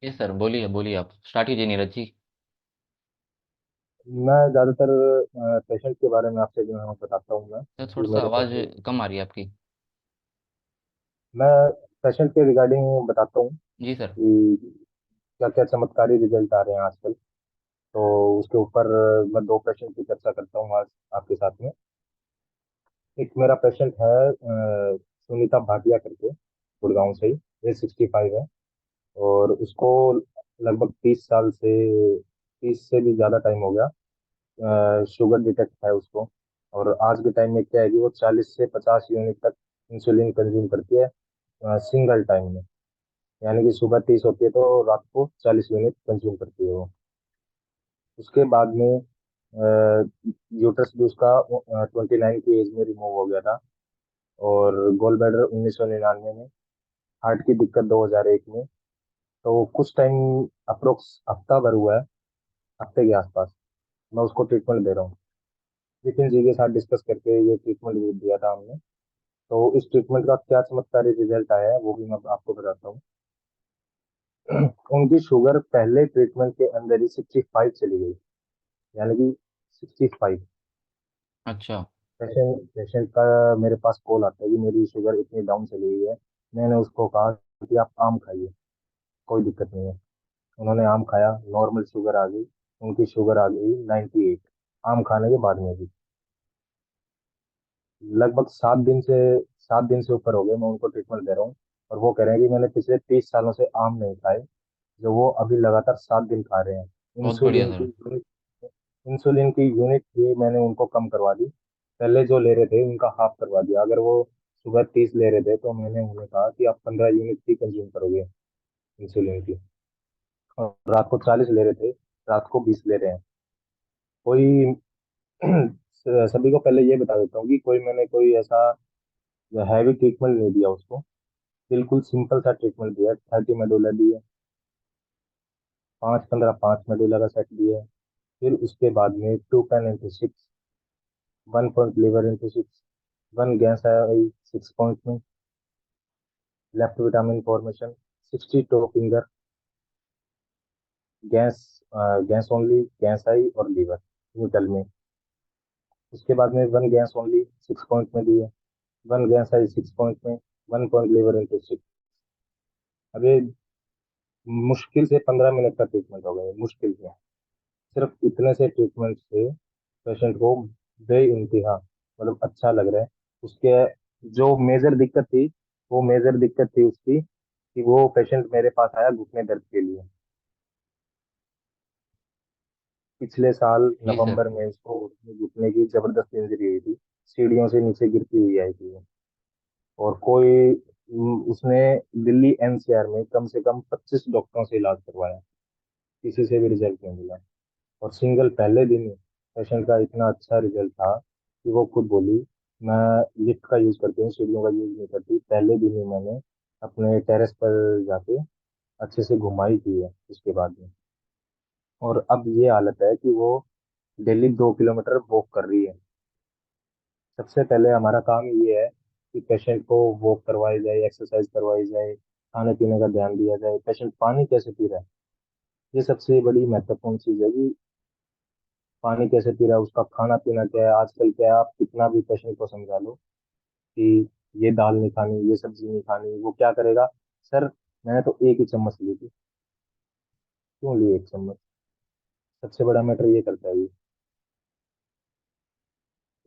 ये सर बोलिए बोलिए, आप स्टार्ट कीजिए नीरज जी। मैं ज़्यादातर पेशेंट के बारे में आपसे जो है वो बताता हूँ मैं, सर क्योंकि थोड़ा सा मेरे पास आवाज़ में कम आ रही है आपकी। मैं पेशेंट के रिगार्डिंग बताता हूँ जी सर। कि क्या क्या चमत्कारी रिजल्ट आ रहे हैं आजकल। तो उसके ऊपर मैं दो पेशेंट की चर्चा करता हूँ आज आपके साथ में। एक मेरा पेशेंट है सुनीता भाटिया करके, गुड़गांव से ही, एज 65 है। और उसको लगभग 30 साल से 30 से भी ज़्यादा टाइम हो गया शुगर डिटेक्ट है उसको। और आज के टाइम में क्या है कि वो 40 से 50 यूनिट तक इंसुलिन कंज्यूम करती है सिंगल टाइम में। यानी कि सुबह 30 होती है तो रात को 40 यूनिट कंज्यूम करती है वो। उसके बाद में यूट्रस भी उसका 29 की एज में रिमूव हो गया था। और गोल ब्लैडर 1999 में। हार्ट की दिक्कत 2001 में। तो कुछ टाइम, अप्रोक्स हफ्ता भर हुआ है, हफ्ते के आसपास मैं उसको ट्रीटमेंट दे रहा हूँ। नितिन जी के साथ डिस्कस करके ये ट्रीटमेंट दिया था हमने। तो इस ट्रीटमेंट का क्या चमत्कारी रिजल्ट आया है वो भी मैं आपको बताता हूँ। उनकी शुगर पहले ट्रीटमेंट के अंदर ही 65 चली गई। यानी कि 65। अच्छा। पेशेंट पेशेंट का मेरे पास कॉल आता है कि मेरी शुगर इतनी डाउन चली गई है। मैंने उसको कहा कि आप आम खाइए, कोई दिक्कत नहीं है। उन्होंने आम खाया, नॉर्मल शुगर आ गई। उनकी शुगर आ गई 98, आम खाने के बाद में भी। लगभग 7 दिन से ऊपर हो गए मैं उनको ट्रीटमेंट दे रहा हूँ। और वो कह रहे हैं कि मैंने पिछले 30 सालों से आम नहीं खाए, जो वो अभी लगातार 7 दिन खा रहे हैं। बहुत बढ़िया इंसुलिन की सर। यूनिट इंसुलिन की यूनिट भी मैंने उनको कम करवा दी। पहले जो ले रहे थे उनका हाफ करवा दिया। अगर वो सुबह 30 ले रहे थे तो मैंने उन्हें कहा कि आप 15 यूनिट ही कंज्यूम करोगे इंसुलिन की। और रात को 40 ले रहे थे, रात को 20 ले रहे हैं। कोई सभी को पहले ये बता देता हूँ कि मैंने कोई ऐसा हैवी ट्रीटमेंट नहीं दिया उसको। बिल्कुल सिंपल सा ट्रीटमेंट दिया है। 30 मेडुला दी है, 5-15 5 मेडुला का सेट दिया है। फिर उसके बाद में 2 pen into 6, 1 point liver into 6, 1 gas आई 6 पॉइंट में, left vitamin formation, 62 finger, gas gas only, gas आई और लीवर न्यूट्रल में। उसके बाद में 1 गैस ओनली 6 पॉइंट में दी है, 1 गैस आई 6 पॉइंट में, 1 पॉइंट लीवर इंटू 6। अब ये मुश्किल से 15 मिनट का ट्रीटमेंट हो गया, मुश्किल से। सिर्फ इतने से ट्रीटमेंट से पेशेंट को बे इंतहा मतलब अच्छा लग रहा है। उसके जो मेजर दिक्कत थी, वो मेजर दिक्कत थी उसकी कि वो पेशेंट मेरे पास आया घुटने दर्द के लिए। पिछले साल जी सर। नवंबर में उसको घुटने की जबरदस्त इंजरी हुई थी। सीढ़ियों से नीचे गिरती हुई आई थी वो। और उसने दिल्ली एनसीआर में कम से कम 25 डॉक्टरों से इलाज करवाया, किसी से भी रिजल्ट नहीं मिला। और सिंगल पहले दिन ही पेशेंट का इतना अच्छा रिजल्ट था कि वो खुद बोली, मैं लिफ्ट का यूज करती हूँ, सीढ़ियों का यूज नहीं करती। पहले दिन ही मैंने अपने टेरेस पर जाके अच्छे से घुमाई की है उसके बाद में। और अब ये हालत है कि वो डेली 2 किलोमीटर वॉक कर रही है। सबसे पहले हमारा काम ये है कि पेशेंट को वॉक करवाई जाए, एक्सरसाइज करवाई जाए, खाने पीने का ध्यान दिया जाए, पेशेंट पानी कैसे पी रहा है, ये सबसे बड़ी महत्वपूर्ण चीज है कि पानी कैसे पी रहा है, उसका खाना पीना क्या है। आजकल क्या है, आप कितना भी पेशेंट को समझा लो कि ये दाल नहीं खानी, ये सब्जी नहीं खानी, वो क्या करेगा, सर मैंने तो एक ही चम्मच ली थी। क्यों ली एक चम्मच? सबसे बड़ा मैटर ये करता है ये।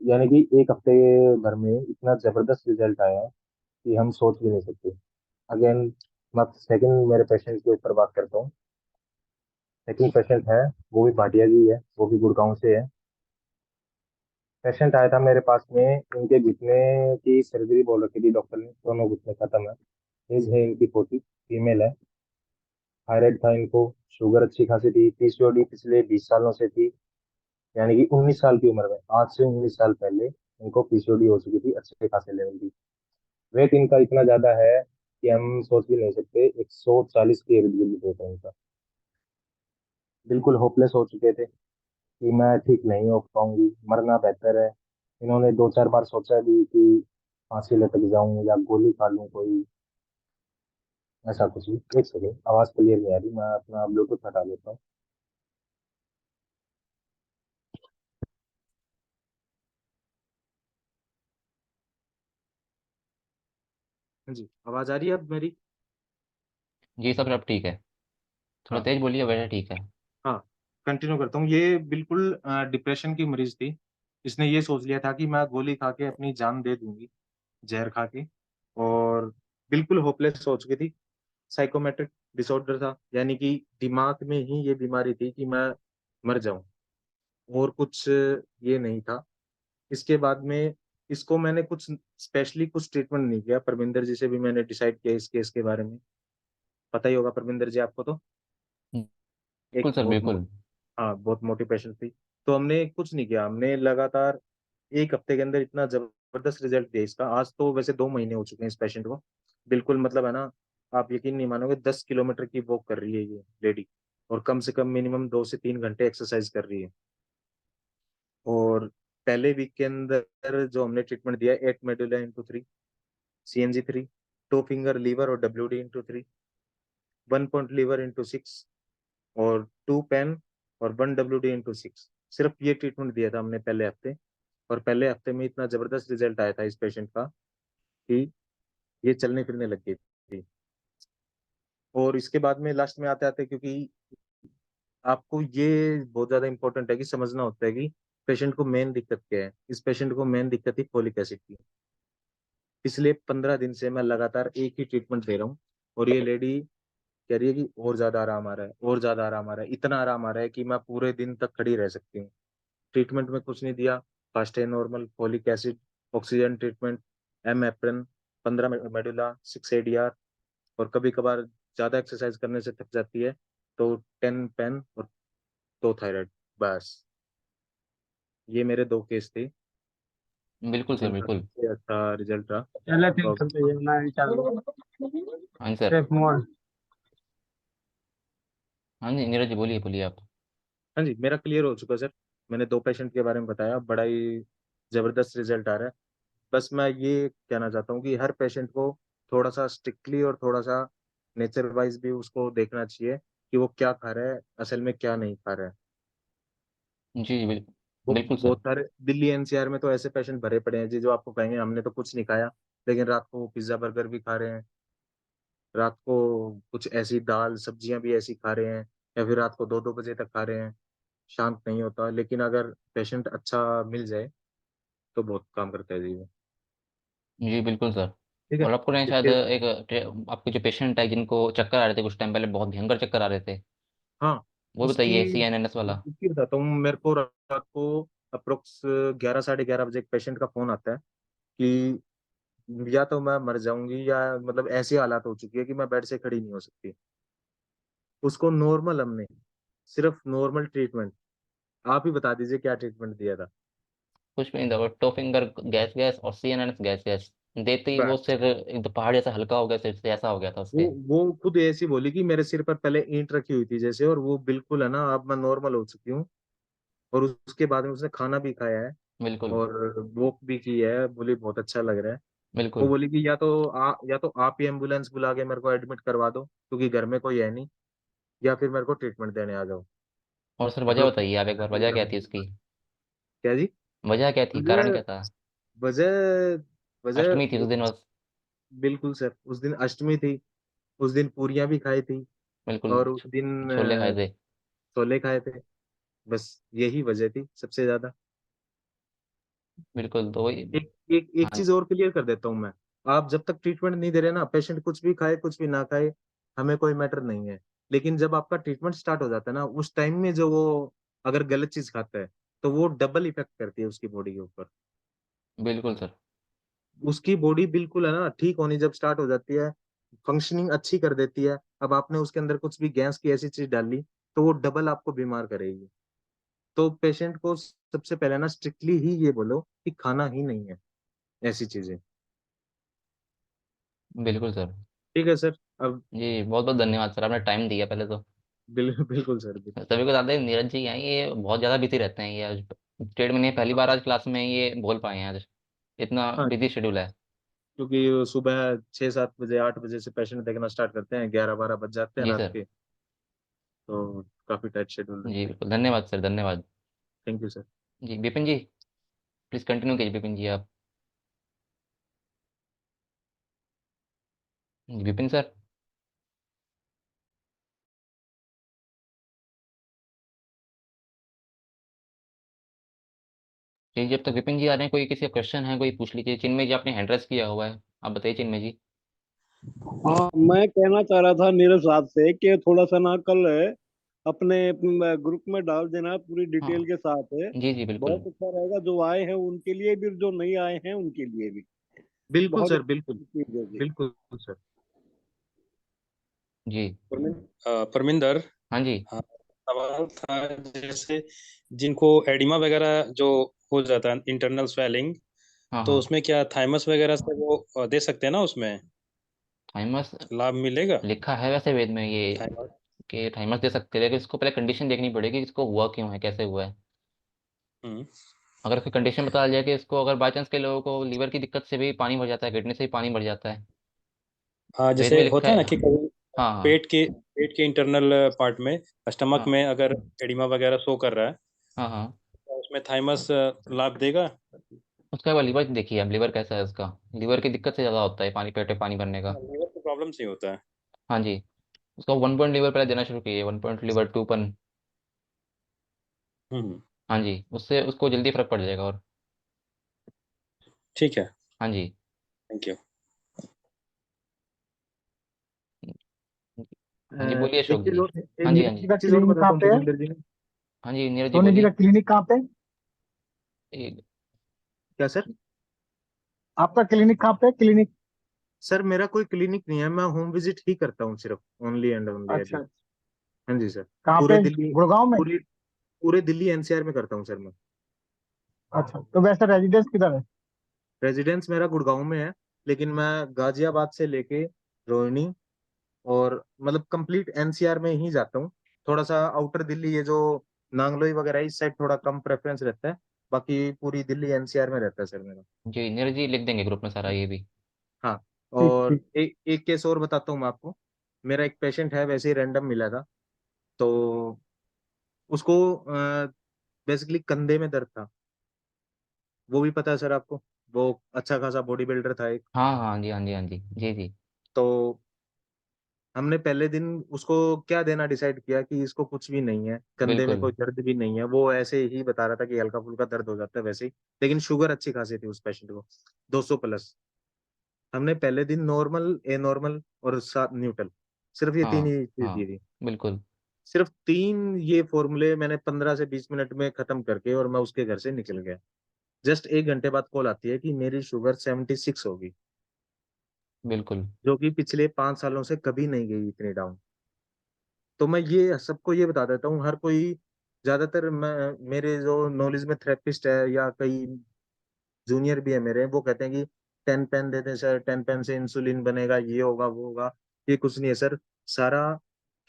यानी कि एक हफ्ते भर में इतना जबरदस्त रिजल्ट आया है कि हम सोच भी नहीं सकते। अगेन, मैं सेकंड मेरे पेशेंट के ऊपर बात करता हूँ। सेकंड पेशेंट है, वो भी भाटिया जी है, वो भी गुड़गांव से है। पेशेंट आया था मेरे पास में, इनके घुटने की सर्जरी बोल रखी थी डॉक्टर ने, दोनों घुटने खत्म है। एज है इनकी 40, फीमेल है। थायराइड था इनको, शुगर अच्छी खासी थी, पीसीओडी पिछले 20 सालों से थी। यानी कि 19 साल की उम्र में, आज से 19 साल पहले इनको पीसीओडी हो चुकी थी अच्छे खासे लेवल की। वेट इनका इतना ज्यादा है कि हम सोच भी नहीं सकते, 140 के इर्द गिर्द वेट है इनका। बिल्कुल होपलेस हो चुके थे कि मैं ठीक नहीं हो पाऊंगी, मरना बेहतर है। इन्होंने 2-4 बार सोचा भी कि फांसी लटक जाऊं या गोली खा लूं कोई। ऐसा कुछ भी। एक सेकेंड, आवाज क्लियर नहीं आ रही, मैं अपना ब्लूटूथ हटा लेता हूँ। हाँ जी, आवाज आ रही है अब मेरी? जी सब अब ठीक है। थोड़ा हाँ तेज बोलिए, वैसे ठीक है। हाँ, कंटिन्यू करता हूँ। ये बिल्कुल डिप्रेशन की मरीज थी। इसने ये सोच लिया था कि मैं गोली खा के अपनी जान दे दूंगी, जहर खा के। और बिल्कुल होपलेस हो चुकी थी। साइकोमेट्रिक डिसऑर्डर था, यानी कि दिमाग में ही ये बीमारी थी कि मैं मर जाऊं, और कुछ ये नहीं था। इसके बाद में इसको मैंने कुछ स्पेशली कुछ ट्रीटमेंट नहीं किया। परमिंदर जी से भी मैंने डिसाइड किया इस केस के बारे में। पता ही होगा परमिंदर जी आपको तो। बिल्कुल एक सर, बहुत बिल्कुल। हाँ, बहुत मोटी पेशेंट थी। तो हमने कुछ नहीं किया, हमने लगातार एक हफ्ते के अंदर इतना जबरदस्त रिजल्ट दिया इसका। आज तो वैसे 2 महीने हो चुके हैं इस पेशेंट को। बिल्कुल मतलब है ना, आप यकीन नहीं मानोगे, 10 किलोमीटर की वॉक कर रही है ये लेडी, और कम से कम मिनिमम 2 से 3 घंटे एक्सरसाइज कर रही है। और पहले वीक के अंदर जो हमने ट्रीटमेंट दिया, 8 medulla into 3, CNG 3, 2 finger lever और WD into 3, 1 point liver into 6, और 2 पेन और 1 WD इंटू 6। सिर्फ ये ट्रीटमेंट दिया था हमने पहले हफ्ते। और पहले हफ्ते में इतना जबरदस्त रिजल्ट आया था इस पेशेंट का कि ये चलने फिरने लग गई थी। और इसके बाद में लास्ट में आते आते, क्योंकि आपको ये बहुत ज्यादा इंपॉर्टेंट है कि समझना होता है कि पेशेंट को मेन दिक्कत क्या है। इस पेशेंट को मेन दिक्कत थी फोलिक एसिड की। पिछले 15 दिन से मैं लगातार एक ही ट्रीटमेंट दे रहा हूँ, और ये लेडी कह रही है कि और ज्यादा आराम आ रहा है, और ज्यादा आराम आ रहा है, इतना आराम आ रहा है कि मैं पूरे दिन तक खड़ी रह सकती हूँ। ट्रीटमेंट में कुछ नहीं दिया। फास्ट है normal, folic acid, oxygen treatment, M apron, 15 medulla, 6 ADR, और कभी कभार ज्यादा एक्सरसाइज करने से थक जाती है तो 10 पेन और 2 थायराइड। बस ये मेरे 2 केस थे बिल्कुल सर, जिनका बिल्कुल। सबसे अच्छा रिजल्ट रहा। चले फिर तो चलते हैं ना चलो हाँ जी सर। Safe mode. हाँ जी, नीरज जी बोलिए, बोलिए आप। हाँ जी, मेरा क्लियर हो चुका सर। मैंने 2 पेशेंट के बारे में बताया, बड़ा ही जबरदस्त रिजल्ट आ रहा है। बस मैं ये कहना चाहता हूँ कि हर पेशेंट को थोड़ा सा स्ट्रिक्टली और थोड़ा सा नेचर वाइज भी उसको देखना चाहिए कि वो क्या खा रहा है, असल में क्या नहीं खा रहा है। जी जी, वो बिल्कुल बहुत सर। सारे दिल्ली NCR में तो ऐसे पेशेंट भरे पड़े हैं जी, जो आपको कहेंगे हमने तो कुछ नहीं खाया, लेकिन रात को वो पिज्जा बर्गर भी खा रहे हैं, रात को कुछ ऐसी दाल सब्जियां भी ऐसी खा रहे हैं, या फिर रात को 2-2 बजे तक खा रहे हैं। शांत नहीं होता, लेकिन अगर पेशेंट अच्छा मिल जाए तो बहुत काम करता है जी वो। जी बिल्कुल सर। ठीक है। और आपको नहीं शायद इसके आपके जो पेशेंट है जिनको चक्कर आ रहे थे कुछ टाइम पहले, बहुत भयंकर चक्कर आ रहे थे, हाँ, वो उसकी बताइए, CNNS वाला। उसकी बताता हूँ। मेरे को रात को अप्रोक्स 11 साढ़े 11 बजे एक पेशेंट का फोन आता है कि या तो मैं मर जाऊंगी, या मतलब ऐसी हालत हो चुकी है कि मैं बेड से खड़ी नहीं हो सकती। उसको नॉर्मल हमने सिर्फ नॉर्मल ट्रीटमेंट, आप ही बता दीजिए क्या ट्रीटमेंट दिया था। कुछ भी नहीं था, वो टो फिंगर गैस गैस और CNNS गैस गैस देते ही वो बस सिर एकदम पहाड़ जैसा हल्का हो गया, सिर से ऐसा हो गया था वो उसके। वो खुद ऐसी बोली कि मेरे सिर पर पहले ईंट रखी हुई थी जैसे, और वो बिल्कुल है ना, अब मैं नॉर्मल हो चुकी हूँ। और उसके बाद में उसने खाना भी खाया है, बिल्कुल। और वॉक भी की है, बोली बहुत अच्छा लग रहा है। वो बिल्कुल। बोली कि या तो आप ही एम्बुलेंस बुला के मेरे को एडमिट करवा दो, क्योंकि घर में कोई है नहीं, या फिर मेरे को ट्रीटमेंट देने आ जाओ। और सर वजह अप्रोक्स बताइए आप एक बार, वजह क्या थी उसकी? क्या जी? वजह क्या थी, कारण वजह क्या था? वजह वजह अष्टमी थी उस दिन बस। बिल्कुल सर, उस दिन अष्टमी थी। उस दिन पूरियां भी खाई थी, बिल्कुल। और उस दिन छोले खाए थे। छोले खाए थे। बस यही वजह थी सबसे ज्यादा। बिल्कुल, तो वही। एक हाँ। चीज और क्लियर कर देता हूँ मैं। आप जब तक ट्रीटमेंट नहीं दे रहे ना, पेशेंट कुछ भी खाए कुछ भी ना खाए, हमें कोई मैटर नहीं है। लेकिन जब आपका ट्रीटमेंट स्टार्ट हो जाता है ना, उस टाइम में जो वो अगर गलत चीज खाता है, तो वो डबल इफेक्ट करती है उसकी बॉडी के ऊपर। बिल्कुल सर। उसकी बॉडी बिल्कुल है ना ठीक होनी जब स्टार्ट हो जाती है, फंक्शनिंग अच्छी कर देती है। अब आपने उसके अंदर कुछ भी गैस की ऐसी चीज डाली, तो वो डबल आपको बीमार करेगी। तो पेशेंट को सबसे पहले ना स्ट्रिक्टली ही ये बोलो कि खाना ही नहीं है ऐसी चीजें। बिल्कुल सर। ठीक है सर। अब जी बहुत बहुत धन्यवाद सर, आपने टाइम दिया पहले तो। बिल्कुल सर, बिल्कुल। सभी को बताते हैं नीरज जी हैं, ये बहुत ज़्यादा बिजी रहते हैं, ये आज स्टेट में नहीं, पहली बार आज क्लास में ये बोल पाए हैं आज, इतना हाँ बिजी शेड्यूल है। क्योंकि सुबह 6-7 बजे 8 बजे से पेशेंट देखना स्टार्ट करते हैं, 11-12 बज जाते हैं जी रात सर। के। तो काफी टाइट शेड्यूल जी रहता है। बिल्कुल, धन्यवाद सर, धन्यवाद। Thank you sir. जी विपिन जी, प्लीज़ कंटिन्यू कीजिए विपिन जी आप। जी, विपिन सर। जी जब तक विपिन जी आ रहे हैं, कोई किसी का क्वेश्चन है कोई पूछ लीजिए। चिन्मय जी, आपने हैंड रेस किया हुआ है, आप बताइए चिन्मय जी। हाँ, मैं कहना चाह रहा था नीरज साहब से कि थोड़ा सा ना कल अपने ग्रुप में डाल देना पूरी डिटेल हाँ के साथ है। जी जी बिल्कुल। बहुत अच्छा रहेगा, जो आए हैं उनके लिए भी, जो नहीं आए हैं उनके लिए भी। बिल्कुल बहुत सर, बिल्कुल। चीज होगी। बिल्कुल सर। जी। परमिंदर। हाँ जी। हाँ, सवाल था जैसे जिनको एडिमा वगैरह जो हो जाता है, इंटरनल स्वेलिंग, हाँ तो हाँ। उसमें क्या थाइमस वगैरह से वो दे सकते हैं ना, उसमें थाइमस लाभ मिलेगा? लिखा है वैसे वेद में ये, थाइमस। कि थाइमस दे सकते हैं, लेकिन इसको पहले कंडीशन देखनी पड़ेगी कि इसको हुआ क्यों है, कैसे हुआ है। हम्म। अगर फिर कंडीशन बता दिया कि इसको, अगर बाई चांस के लोगों को लीवर की दिक्कत से भी पानी भर जाता है, किडनी से भी पानी भर जाता है, हाँ, वेद जैसे में लिखा होता है है। ना कि कभी हाँ हाँ। पेट के इंटरनल पार्ट में, स्टमक हाँ में अगर एडिमा वगैरह शो कर रहा है, हाँ। हाँ तो उसमें थाइमस लाभ देगा? उसका एक बार लीवर देखिए, अब लीवर कैसा है उसका। लीवर की दिक्कत से ज़्यादा होता है पानी, पेट में पानी भरने का। हाँ, लीवर की प्रॉब्लम से ही होता है। हाँ जी। उसका 1 पॉइंट लीवर पहले देना शुरू कीजिए, 1 पॉइंट लीवर 2 पन। हम्म। हाँ जी, उससे उसको जल्दी फर्क पड़ जाएगा। और ठीक है। हाँ जी। Thank you. हाँ जी बोलिए एक अशोक चीज जी। और, एक हाँ जी हाँ नीरज जी जी। का चीज और क्लिनिक बताता कहाँ हूँ पे है? परमिंदर जी ने। हाँ जी नीरज जी सोनी जी का बोलिए। क्लिनिक कहाँ पे है? क्या सर? आपका क्लिनिक कहाँ पे है? क्लिनिक? सर मेरा कोई क्लिनिक नहीं है, मैं होम विजिट ही करता हूँ सिर्फ, ओनली एंड ओनली अच्छा अभी। अच्छा। हाँ जी सर। कहाँ पूरे पे? दिल्ली, गुड़गांव में? पूरी पूरे दिल्ली एनसीआर में करता हूँ सर मैं। अच्छा, तो वैसे रेजिडेंस किधर है? रेजिडेंस मेरा गुड़गांव में है, लेकिन मैं गाजियाबाद से लेके रोहिणी और मतलब कंप्लीट एनसीआर में ही जाता हूँ। थोड़ा सा आउटर दिल्ली, ये जो नांगलोई वगैरह इस साइड थोड़ा कम प्रेफरेंस रहता है। बाकी पूरी दिल्ली एनसीआर में रहता है सर मेरा। जी नीरज जी लिख देंगे ग्रुप में सारा ये भी। हाँ। ठीक और ठीक। एक केस और बताता हूँ मैं आपको। मेरा एक पेशेंट है, वैसे ही रैंडम मिला था। तो उसको बेसिकली कंधे में दर्द था। वो भी पता है सर आपको, वो अच्छा खासा बॉडी बिल्डर था एक। हाँ हाँ जी हाँ जी हाँ जी जी जी। तो हमने पहले दिन उसको क्या देना डिसाइड किया कि इसको कुछ भी नहीं है, कंधे में बिल्कुल कोई दर्द भी नहीं है, वो ऐसे ही बता रहा था कि हल्का फुल्का दर्द हो जाता है वैसे ही। लेकिन शुगर अच्छी खासी थी उस पेशेंट को, 200 प्लस। हमने पहले दिन नॉर्मल, ए नॉर्मल और साथ न्यूट्रल, सिर्फ ये तीन हाँ ही चीज दी हाँ थी। बिल्कुल। सिर्फ तीन ये फॉर्मूले मैंने 15 से 20 मिनट में खत्म करके और मैं उसके घर से निकल गया। जस्ट 1 घंटे बाद कॉल आती है कि मेरी शुगर 76 होगी, बिल्कुल जो कि पिछले 5 सालों से कभी नहीं गई इतनी डाउन। तो मैं ये सबको ये बता देता हूँ, हर कोई, ज्यादातर मैं, मेरे जो नॉलेज में थेरेपिस्ट है या कई जूनियर भी है मेरे, वो कहते हैं कि 10 पेन दे दें सर, 10 पेन से इंसुलिन बनेगा, ये होगा वो होगा। ये कुछ नहीं है सर, सारा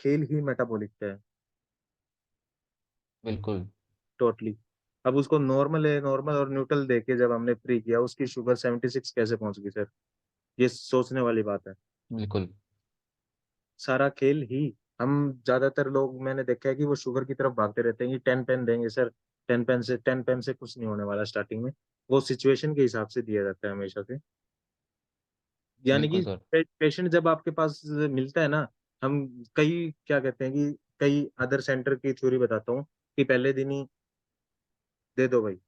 खेल ही मेटाबॉलिक का है बिल्कुल। टोटली। अब उसको नॉर्मल है, नॉर्मल और न्यूट्रल देके जब हमने फ्री किया, उसकी शुगर 76 कैसे पहुंच गई सर? ये सोचने वाली बात है। बिल्कुल सारा खेल ही, हम ज्यादातर लोग मैंने देखा है कि वो शुगर की तरफ भागते रहते हैं कि 10 पेन देंगे सर, 10 पेन से कुछ नहीं होने वाला स्टार्टिंग में। वो सिचुएशन के हिसाब से दिया जाता है हमेशा से। यानी कि बिल्कुल सर। पेशेंट जब आपके पास मिलता है ना, हम कई क्या कहते हैं कि कई अदर सेंटर की थ्योरी बताता हूँ कि पहले दिन ही दे दो भाई,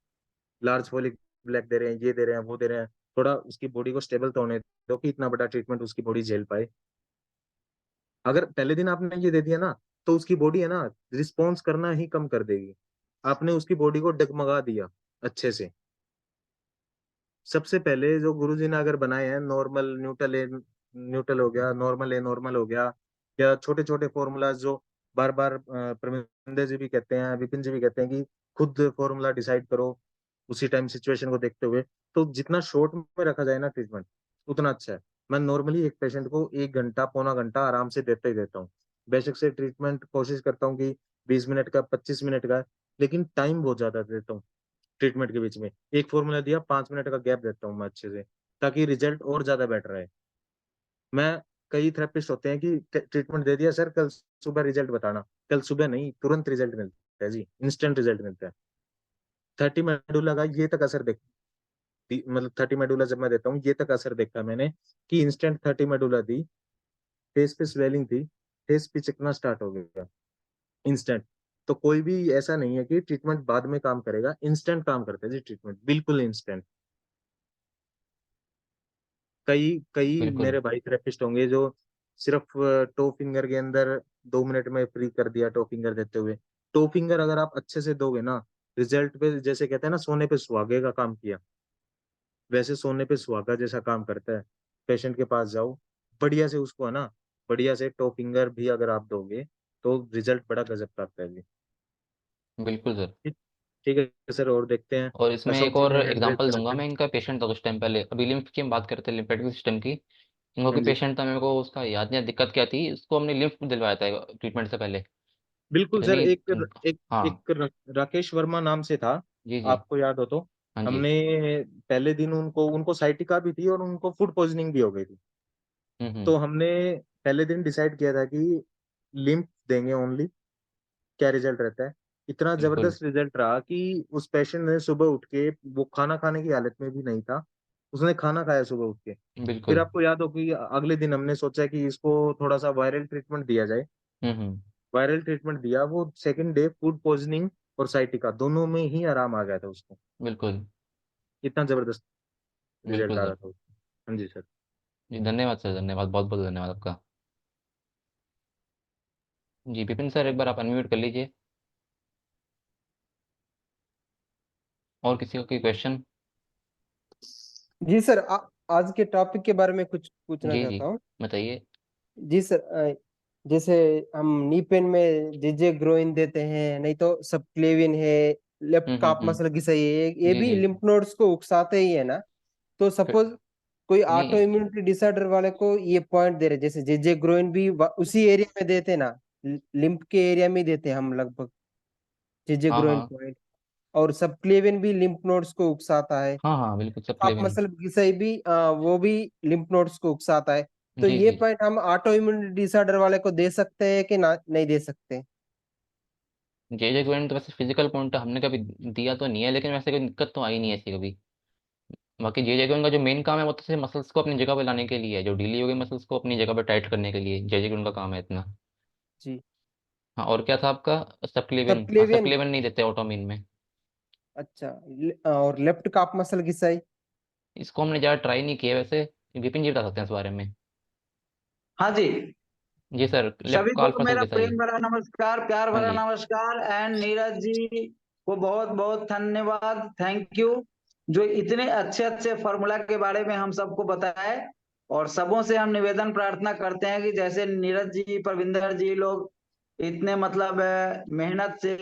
लार्ज फोलिक ब्लैक दे रहे हैं, ये दे रहे हैं, वो दे रहे हैं। थोड़ा उसकी बॉडी को स्टेबल तो होने दो कि इतना बड़ा ट्रीटमेंट उसकी बॉडी झेल पाए। अगर पहले दिन आपने ये दे दिया ना, तो उसकी बॉडी है ना, रिस्पॉन्स करना ही कम कर देगी। आपने उसकी बॉडी को डगमगा दिया अच्छे से। सबसे पहले जो गुरुजी ने अगर बनाए हैं, नॉर्मल न्यूट्रल ए न्यूट्रल हो गया, नॉर्मल ए नॉर्मल हो गया, या छोटे छोटे फॉर्मूलाज जो बार बार परमिंदर जी भी कहते हैं, विपिन जी भी कहते हैं कि खुद फॉर्मूला डिसाइड करो उसी टाइम सिचुएशन को देखते हुए। तो जितना शॉर्ट में रखा जाए ना ट्रीटमेंट, उतना अच्छा है। मैं नॉर्मली एक पेशेंट को 1 घंटा पौना घंटा आराम से देता ही देता हूँ। बेशक से ट्रीटमेंट कोशिश करता हूँ कि 20 मिनट का, 25 मिनट का, लेकिन टाइम बहुत ज्यादा देता हूँ ट्रीटमेंट के बीच में। एक फॉर्मूला दिया, 5 मिनट का गैप देता हूँ मैं अच्छे से। ताकि रिजल्ट और ज्यादा बेटर रहे। मैं कई थेरेपिस्ट होते हैं कि ट्रीटमेंट दे दिया सर, कल सुबह रिजल्ट बताना, कल सुबह नहीं, तुरंत रिजल्ट मिलता है जी, इंस्टेंट रिजल्ट मिलता है। 30 मेडुला का ये तक असर देख, मतलब 30 मेडुला जब मैं देता हूँ ये तक असर देखा मैंने कि इंस्टेंट 30 मेडुला दी, फेस पे स्वेलिंग थी, फेस पे चिकना स्टार्ट हो गया इंस्टेंट। तो कोई भी ऐसा नहीं है कि ट्रीटमेंट बाद में काम करेगा, इंस्टेंट काम करता है जी ट्रीटमेंट, बिल्कुल इंस्टेंट। कई कई बिल्कुल मेरे भाई थेरेपिस्ट होंगे जो सिर्फ टो फिंगर के अंदर 2 मिनट में फ्री कर दिया, टो फिंगर देते हुए। टो फिंगर अगर आप अच्छे से दोगे ना, रिजल्ट पे जैसे कहते हैं ना, सोने पे सुहागे का काम किया, वैसे सोने पे सुहागा जैसा काम करता है। पेशेंट के पास जाओ, बढ़िया से उसको है ना, बढ़िया से टो फिंगर भी अगर आप दोगे तो रिजल्ट बड़ा गजब का आता है जी। बिल्कुल सर। ठीक ठीक है सर, और देखते हैं। और मैं इसमें एक सोची और नहीं एड्रेस एग्जांपल दूंगा करते। मैं, इनका पेशेंट था कुछ टाइम पहले, अभी लिम्फ की हम बात करते हैं, लिम्फेटिक सिस्टम की। इनको हाँ की जी, पेशेंट था, मेरे को उसका याद नहीं है दिक्कत क्या थी, इसको हमने लिम्फ दिलवाया था ट्रीटमेंट से पहले। बिल्कुल सर। इतनी एक हाँ। एक राकेश वर्मा नाम से था, जी जी। आपको याद हो तो। हाँ जी। हमने पहले दिन उनको उनको साइटिका भी थी और उनको फूड पॉइजनिंग भी हो गई थी। तो हम्म। हमने पहले दिन डिसाइड किया था कि लिम्फ देंगे ओनली, क्या रिजल्ट रहता है। इतना बिल्कुल। जबरदस्त रिजल्ट रहा कि उस पेशेंट ने सुबह उठ के, वो खाना खाने की हालत में भी नहीं था, उसने खाना खाया सुबह उठ के। फिर बिल्कुल। आपको याद हो कि अगले दिन हमने सोचा कि इसको थोड़ा सा वायरल ट्रीटमेंट दिया जाए। हम्म। वायरल ट्रीटमेंट दिया, वो सेकंड डे फूड पॉइजनिंग और साइटिका दोनों में ही आराम आ गया था उसको। बिल्कुल। इतना जबरदस्त रिजल्ट बिल्कुल आ सर। रहा था उसको। हाँ जी सर। जी धन्यवाद सर, धन्यवाद, बहुत बहुत धन्यवाद आपका। जी विपिन सर, एक बार आप अनम्यूट कर लीजिए। और किसी का कोई क्वेश्चन? जी सर, आज के टॉपिक के बारे में कुछ पूछना जी जी, चाहता हूँ। बताइए। जी सर, जैसे हम नी पेन में जेजे ग्रोइन देते हैं, नहीं तो सब क्लेविन है, लेफ्ट काप मसल की सही है, ये जी भी जी। लिम्फ नोड्स को उकसाते ही है ना। तो फिर सपोज कोई ऑटो नहीं। इम्यूनिटी डिसऑर्डर वाले को ये पॉइंट दे रहे, जैसे जेजे ग्रोइन भी उसी एरिया में देते हैं ना, लिम्फ के एरिया में ही देते हैं हम लगभग, जेजे हाँ ग्रोइन हाँ। पॉइंट। और सब क्लेविन भी लिम्फ नोड्स को उकसाता है। हाँ हाँ बिल्कुल, सब आप क्लेविन। मसल गिसाई भी वो भी लिम्फ नोड्स को उकसाता है। तो जी ये जी। पॉइंट हम ऑटो इम्यूनिटी डिसऑर्डर वाले को दे सकते हैं कि ना, नहीं दे सकते? जे ग्वेंट तो वैसे फिजिकल पॉइंट हमने कभी दिया तो नहीं है, लेकिन वैसे कोई दिक्कत तो आई नहीं है ऐसी कभी। बाकी जे ग्वेंट का जो मेन काम है वो तो सिर्फ मसल्स को अपनी जगह पे लाने के लिए है, जो ढीली हो गई मसल्स को अपनी जगह पे टाइट करने के लिए जे ग्वेंट का काम है इतना। जी। हाँ, और क्या था आपका? सब सबक्लेविन, हाँ क्लेवियन। सबक्लेविन नहीं देते ऑटोमिन में। अच्छा, और लेफ्ट काप मसल घिसाई। इसको हमने ज़्यादा ट्राई नहीं किया वैसे, विपिन जी बता सकते हैं इस बारे में। हाँ जी, जी सर, लेफ्ट सभी को काल्फ मसल मेरा के सही। प्रेम भरा नमस्कार, प्यार हाँ भरा जी। नमस्कार। एंड नीरज जी को बहुत बहुत धन्यवाद, थैंक यू, जो इतने अच्छे अच्छे फॉर्मूला के बारे में हम सबको बताए। और सबों से हम निवेदन प्रार्थना करते हैं कि जैसे नीरज जी, परविंदर जी लोग इतने मतलब मेहनत से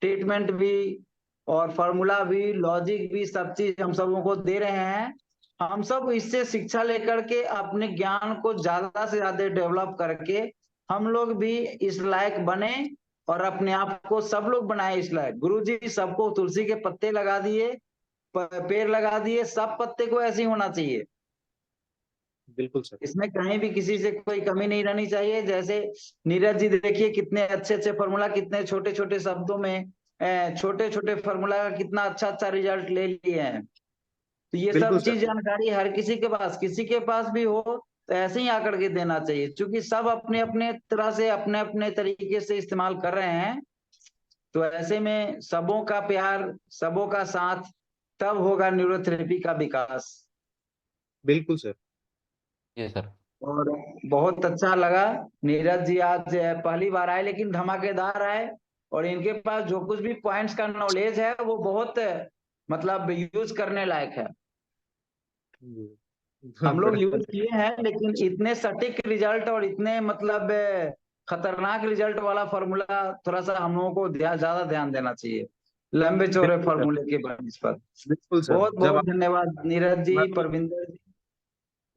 ट्रीटमेंट भी और फॉर्मूला भी, लॉजिक भी, सब चीज हम सबों को दे रहे हैं। हम सब इससे शिक्षा लेकर के अपने ज्ञान को ज्यादा से ज्यादा डेवलप करके हम लोग भी इस लायक बने, और अपने आप को सब लोग बनाए इस लायक। गुरु जी सबको तुलसी के पत्ते लगा दिए, पेड़ लगा दिए, सब पत्ते को ऐसे ही होना चाहिए। बिल्कुल सर। इसमें कहीं भी किसी से कोई कमी नहीं रहनी चाहिए। जैसे नीरज जी देखिए कितने अच्छे अच्छे फॉर्मूला, कितने छोटे छोटे शब्दों में छोटे छोटे फॉर्मूला का कितना अच्छा अच्छा रिजल्ट ले लिए हैं। तो ये बिल्कुल सब सर। चीज जानकारी हर किसी के पास भी हो तो ऐसे ही आकर के देना चाहिए, क्योंकि सब अपने अपने तरह से अपने अपने तरीके से इस्तेमाल कर रहे हैं। तो ऐसे में सबों का प्यार, सबों का साथ, तब होगा न्यूरोथेरेपी का विकास। बिल्कुल सर। जी सर। और बहुत अच्छा लगा, नीरज जी आज पहली बार आए लेकिन धमाकेदार आए। और इनके पास जो कुछ भी पॉइंट्स का नॉलेज है वो बहुत मतलब यूज करने लायक है। हम लोग बड़ा यूज किए हैं लेकिन इतने सटीक रिजल्ट और इतने मतलब खतरनाक रिजल्ट वाला फॉर्मूला थोड़ा सा हम लोगों को ज्यादा ध्यान देना चाहिए लंबे चौड़े बिल्कुल सर। फॉर्मूले के बेसिस पर। बिल्कुल सर। बहुत जब बहुत धन्यवाद नीरज जी, मैं परविंदर जी।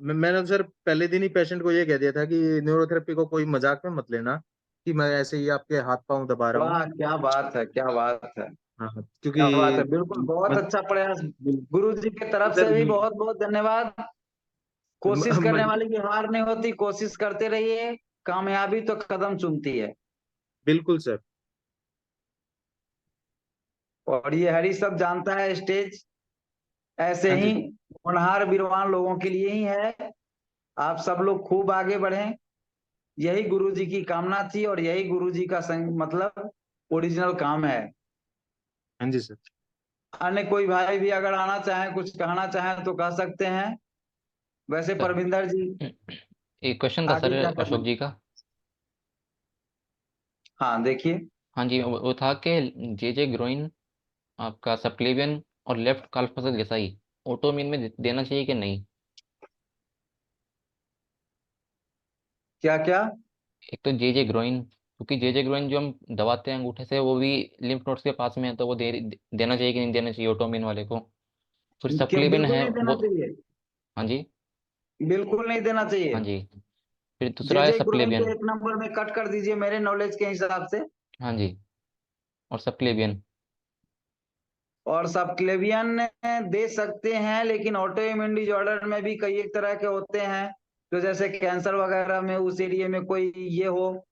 मैंने सर पहले दिन ही पेशेंट को ये कह दिया था कि न्यूरोथेरेपी को कोई मजाक में मत लेना, कि मैं ऐसे ही आपके हाथ पांव दबा रहा हूँ। वाह क्या बात है, क्या बात है। हाँ क्या बात है, क्योंकि बिल्कुल बहुत मज- अच्छा प्रयास। गुरु जी की तरफ से इधर भी बहुत बहुत धन्यवाद। कोशिश करने मजबूर, वाले की हार नहीं होती, कोशिश करते रहिए, कामयाबी तो कदम चूमती है। बिल्कुल सर। और ये हरी सब जानता है, स्टेज ऐसे हाँ ही जी। होनहार वीरवान लोगों के लिए ही है। आप सब लोग खूब आगे बढ़ें, यही गुरु जी की कामना थी और यही गुरु जी का मतलब ओरिजिनल काम है। हाँ जी सर। अन्य कोई भाई भी अगर आना चाहे, कुछ कहना चाहे तो कह सकते हैं। वैसे सर परविंदर जी एक क्वेश्चन था सर आगे क्या करना अशोक है? जी का। हाँ देखिए, हाँ जी, वो था कि जे ग्रोइन आपका सबक्लेवियन और लेफ्ट काल्फ मसल घिसाई ऑटोमीन में देना चाहिए कि नहीं? क्या क्या? एक तो जे ग्रोइन, क्योंकि जे ग्रोइन जो हम दबाते हैं अंगूठे से वो भी लिम्फ नोड्स के पास में है, तो वो देना चाहिए कि नहीं देना चाहिए ऑटोमीन वाले को? फिर क्या सबक्लेवियन बिल्कुल है नहीं देना वो। चाहिए, हाँ जी। बिल्कुल नहीं देना हाँ चाहिए। जी। फिर जे दूसरा है जे ग्रोइन को सबक्लेवियन। एक नंबर में कट कर दीजिए मेरे नॉलेज के हिसाब से। हाँ जी। और सबक्लेवियन। और सब क्लेवियन दे सकते हैं, लेकिन ऑटो इम्यून डिजॉर्डर में भी कई एक तरह के होते हैं, तो जैसे कैंसर वगैरह में उस एरिया में कोई ये हो,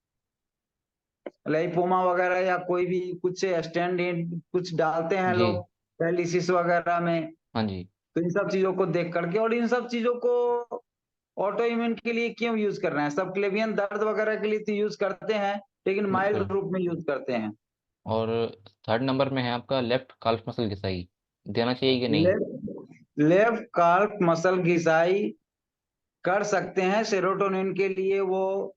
लाइपोमा वगैरह, या कोई भी कुछ स्टैंड कुछ डालते हैं जी। लोग डायलिसिस वगैरह में। हाँ जी। तो इन सब चीजों को देख करके, और इन सब चीजों को ऑटो इम्यून के लिए क्यों यूज कर रहे हैं? सब क्लेवियन दर्द वगैरह के लिए तो यूज करते हैं, लेकिन माइल्ड बिल्कुल। रूप में यूज करते हैं। और थर्ड नंबर में है आपका लेफ्ट काल्फ मसल घिसाई, देना चाहिए कि नहीं? लेफ्ट लेफ्ट कार्प मसल घिसाई कर सकते हैं, सेरोटोनिन के लिए वो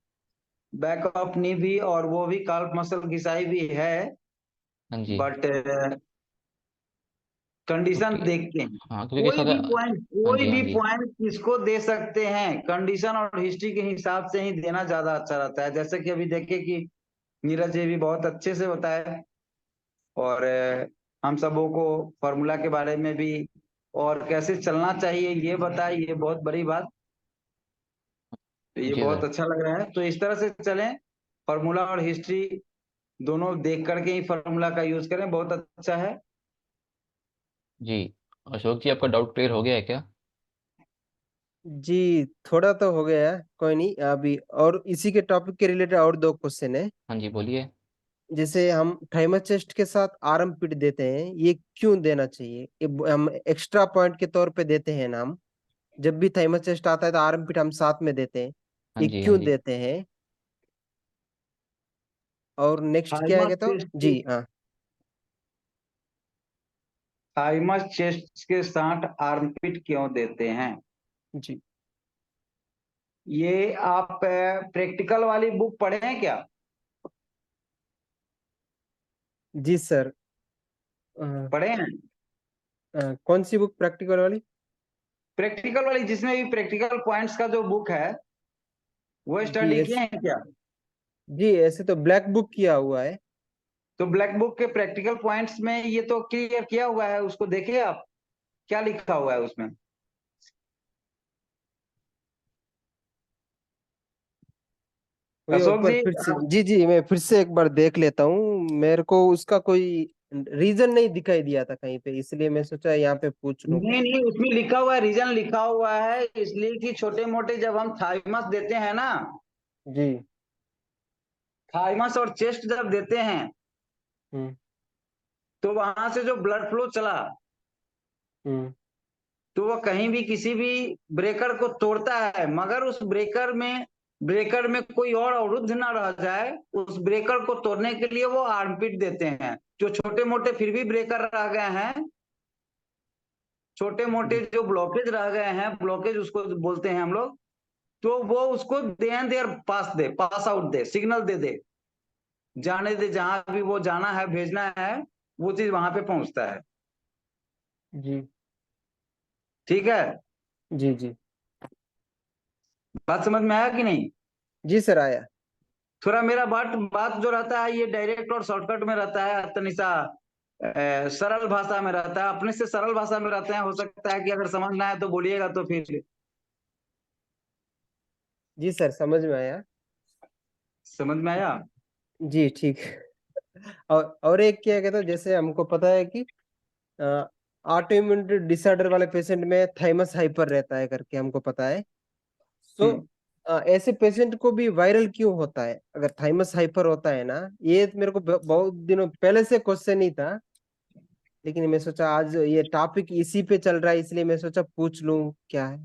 बैक ऑफ नी भी, और वो भी काल्फ मसल घिसाई भी है, हाँ जी। बट कंडीशन क्योंकि देख के हाँ, क्योंकि इसका हाँ कोई जी, हाँ भी जी। पॉइंट किसको दे सकते हैं, कंडीशन और हिस्ट्री के हिसाब से ही देना ज्यादा अच्छा रहता है। जैसे कि अभी देखे कि नीरज जी भी बहुत अच्छे से बताया, और हम सबों को फॉर्मूला के बारे में भी और कैसे चलना चाहिए ये बताए, ये बहुत बड़ी बात। तो ये जी बहुत सर। अच्छा लग रहा है, तो इस तरह से चलें, फॉर्मूला और हिस्ट्री दोनों देख करके ही फॉर्मूला का यूज करें, बहुत अच्छा है। जी अशोक जी, आपका डाउट क्लियर हो गया है क्या? जी थोड़ा तो हो गया है, कोई नहीं अभी। और इसी के टॉपिक के रिलेटेड और दो क्वेश्चन है। हाँ जी, बोलिए। जैसे हम थाइमस चेस्ट के साथ आर्म पिट देते हैं, ये क्यों देना चाहिए? ये हम एक्स्ट्रा पॉइंट के तौर पे देते हैं ना हम, जब भी थाइमस चेस्ट आता है तो आर्म पिट हम साथ में देते हैं, हाँ ये जी, हाँ क्यों जी। देते हैं? और नेक्स्ट क्या है थाइमस तो चेस्ट जी हाँ। थाइमस चेस्ट के साथ आर्मपिट क्यों देते हैं? जी ये आप प्रैक्टिकल वाली बुक पढ़े हैं क्या? जी सर। अ, पढ़े हैं? कौन सी बुक प्रैक्टिकल वाली? प्रैक्टिकल वाली जिसमें भी प्रैक्टिकल पॉइंट्स का जो बुक है, वो जी स्टडी किए हैं क्या? जी ऐसे तो ब्लैक बुक किया हुआ है। तो ब्लैक बुक के प्रैक्टिकल पॉइंट्स में ये तो क्लियर किया हुआ है, उसको देखिए आप, क्या लिखा हुआ है उसमें। वही अशोक ऊपर जी फिर से जी जी मैं फिर से एक बार देख लेता हूँ, मेरे को उसका कोई रीजन नहीं दिखाई दिया था कहीं पे, इसलिए मैं सोचा यहाँ पे पूछ लूँ। नहीं नहीं, उसमें लिखा हुआ है, रीजन लिखा हुआ है, इसलिए कि छोटे मोटे जब हम थाइमस देते हैं ना, जी। थाइमस और चेस्ट जब देते हैं, हम्म तो वहां से जो ब्लड फ्लो चला, हम्म तो वह कहीं भी किसी भी ब्रेकर को तोड़ता है, मगर उस ब्रेकर में कोई और अवरुद्ध ना रह जाए, उस ब्रेकर को तोड़ने के लिए वो आर्मपिट देते हैं। जो छोटे मोटे फिर भी ब्रेकर रह गए हैं, छोटे मोटे जी जो ब्लॉकेज रह गए हैं, ब्लॉकेज उसको बोलते हैं हम लोग, तो वो उसको दे एंड देयर पास आउट दे, सिग्नल दे दे, जाने दे, जहां भी वो जाना है, भेजना है, वो चीज वहां पे पहुंचता है। जी ठीक है, जी जी बात समझ में आया कि नहीं? जी सर आया। थोड़ा मेरा बात बात जो रहता है ये डायरेक्ट और शॉर्टकट में रहता है, तनिसा सरल भाषा में रहता है, अपने से सरल भाषा में रहते हैं। हो सकता है कि अगर समझ ना आए तो बोलिएगा, तो फिर जी सर समझ में आया। समझ में आया। जी ठीक। और एक क्या कहते हैं, जैसे हमको पता है कि ऑटोइम्यून डिसऑर्डर वाले पेशेंट में थाइमस हाइपर रहता है करके हमको पता है। तो ऐसे पेशेंट को भी वायरल क्यों होता है अगर थाइमस हाइपर होता है ना? ये मेरे को बहुत दिनों पहले से क्वेश्चन ही था, लेकिन मैं सोचा आज ये टॉपिक इसी पे चल रहा है, इसलिए मैं सोचा पूछ लूं क्या है।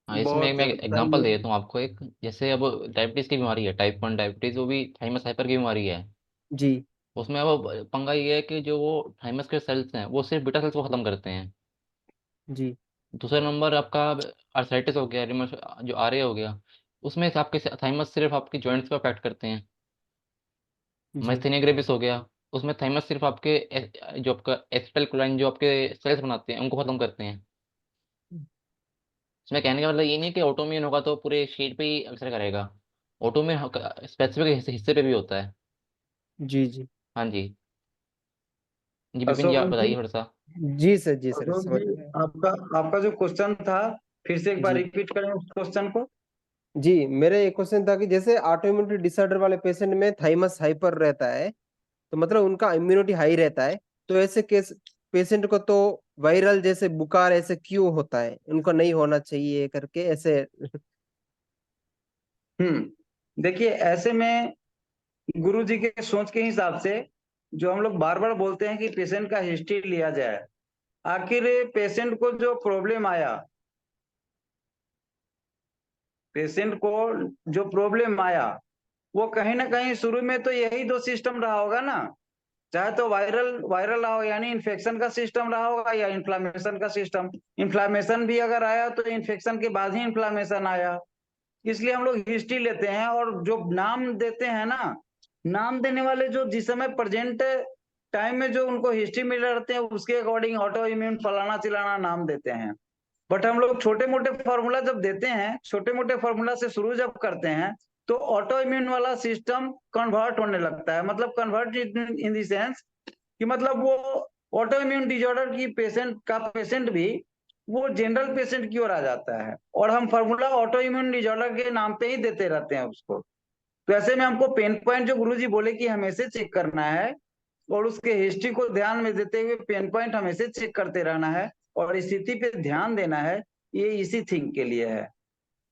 हाँ, इसमें बहुत मैं सही एग्जांपल है। दे देता हूँ आपको एक। जैसे अब डायबिटीज की बीमारी है, टाइप 1 डायबिटीज, वो भी थाइमस हाइपर की बीमारी है। जी उसमें अब पंगा ये है कि जो वो थाइमस के सेल्स हैं वो सिर्फ बीटा सेल्स को खत्म करते हैं। जी दूसरा नंबर आपका आर्थराइटिस हो गया, जो आरए हो गया, उसमें से आपके थाइमस सिर्फ आपकी जॉइंट्स को अफेक्ट करते हैं। जी माइस्थेनिया ग्रेविस हो गया, उसमें थाइमस सिर्फ आपके जो आपका एसिटाइलकोलाइन जो आपके सेल्स बनाते हैं उनको खत्म करते हैं। इसमें कहने का मतलब ये नहीं कि ऑटोम्यून होगा तो पूरे शीट पे ही असर करेगा। ऑटोम्यून स्पेसिफिक हिस्से पे भी होता है। जी जी हाँ जी। जी विपिन जी, आप अशोक जी, बताइए थोड़ा सा। जी सर अशोक समझ जी, गए। आपका आपका जो क्वेश्चन था, फिर से एक बार जी रिपीट करें उस क्वेश्चन को। जी, मेरे एक क्वेश्चन था कि जैसे ऑटोइम्यून डिसऑर्डर वाले पेशेंट में थाइमस हाइपर रहता है, तो मतलब उनका इम्यूनिटी हाई रहता है, तो ऐसे केस पेशेंट को तो वायरल जैसे बुखार ऐसे क्यों होता है, उनको नहीं होना चाहिए करके ऐसे। देखिए, ऐसे में गुरु जी के सोच के हिसाब से जो हम लोग बार बार बोलते हैं कि पेशेंट का हिस्ट्री लिया जाए। आखिर पेशेंट को जो प्रॉब्लम आया, पेशेंट को जो प्रॉब्लम आया, वो कहीं ना कहीं शुरू में तो यही दो सिस्टम रहा होगा ना। चाहे तो वायरल वायरल रहा हो, यानी इन्फेक्शन का सिस्टम रहा होगा, या इन्फ्लामेशन का सिस्टम। इन्फ्लामेशन भी अगर आया तो इन्फेक्शन के बाद ही इन्फ्लामेशन आया। इसलिए हम लोग हिस्ट्री लेते हैं, और जो नाम देते हैं ना, नाम देने वाले जो जिस समय प्रेजेंट टाइम में जो उनको हिस्ट्री मिल रहते हैं, उसके अकॉर्डिंग ऑटो इम्यून फलाना चिलाना नाम देते हैं। बट हम लोग छोटे मोटे फॉर्मूला जब देते हैं, छोटे मोटे फॉर्मूला से शुरू जब करते हैं, तो ऑटो इम्यून वाला सिस्टम कन्वर्ट होने लगता है। मतलब कन्वर्ट इन द सेंस कि मतलब वो ऑटो इम्यून डिजॉर्डर की पेशेंट भी वो जनरल पेशेंट की ओर आ जाता है, और हम फार्मूला ऑटो इम्यून डिजॉर्डर के नाम पे ही देते रहते हैं उसको। तो ऐसे में हमको पेन पॉइंट जो गुरुजी बोले कि हमेशा चेक करना है, और उसके हिस्ट्री को ध्यान में देते हुए पेन पॉइंट हमेशा चेक करते रहना है, और स्थिति पे ध्यान देना है, ये इसी थिंग के लिए है।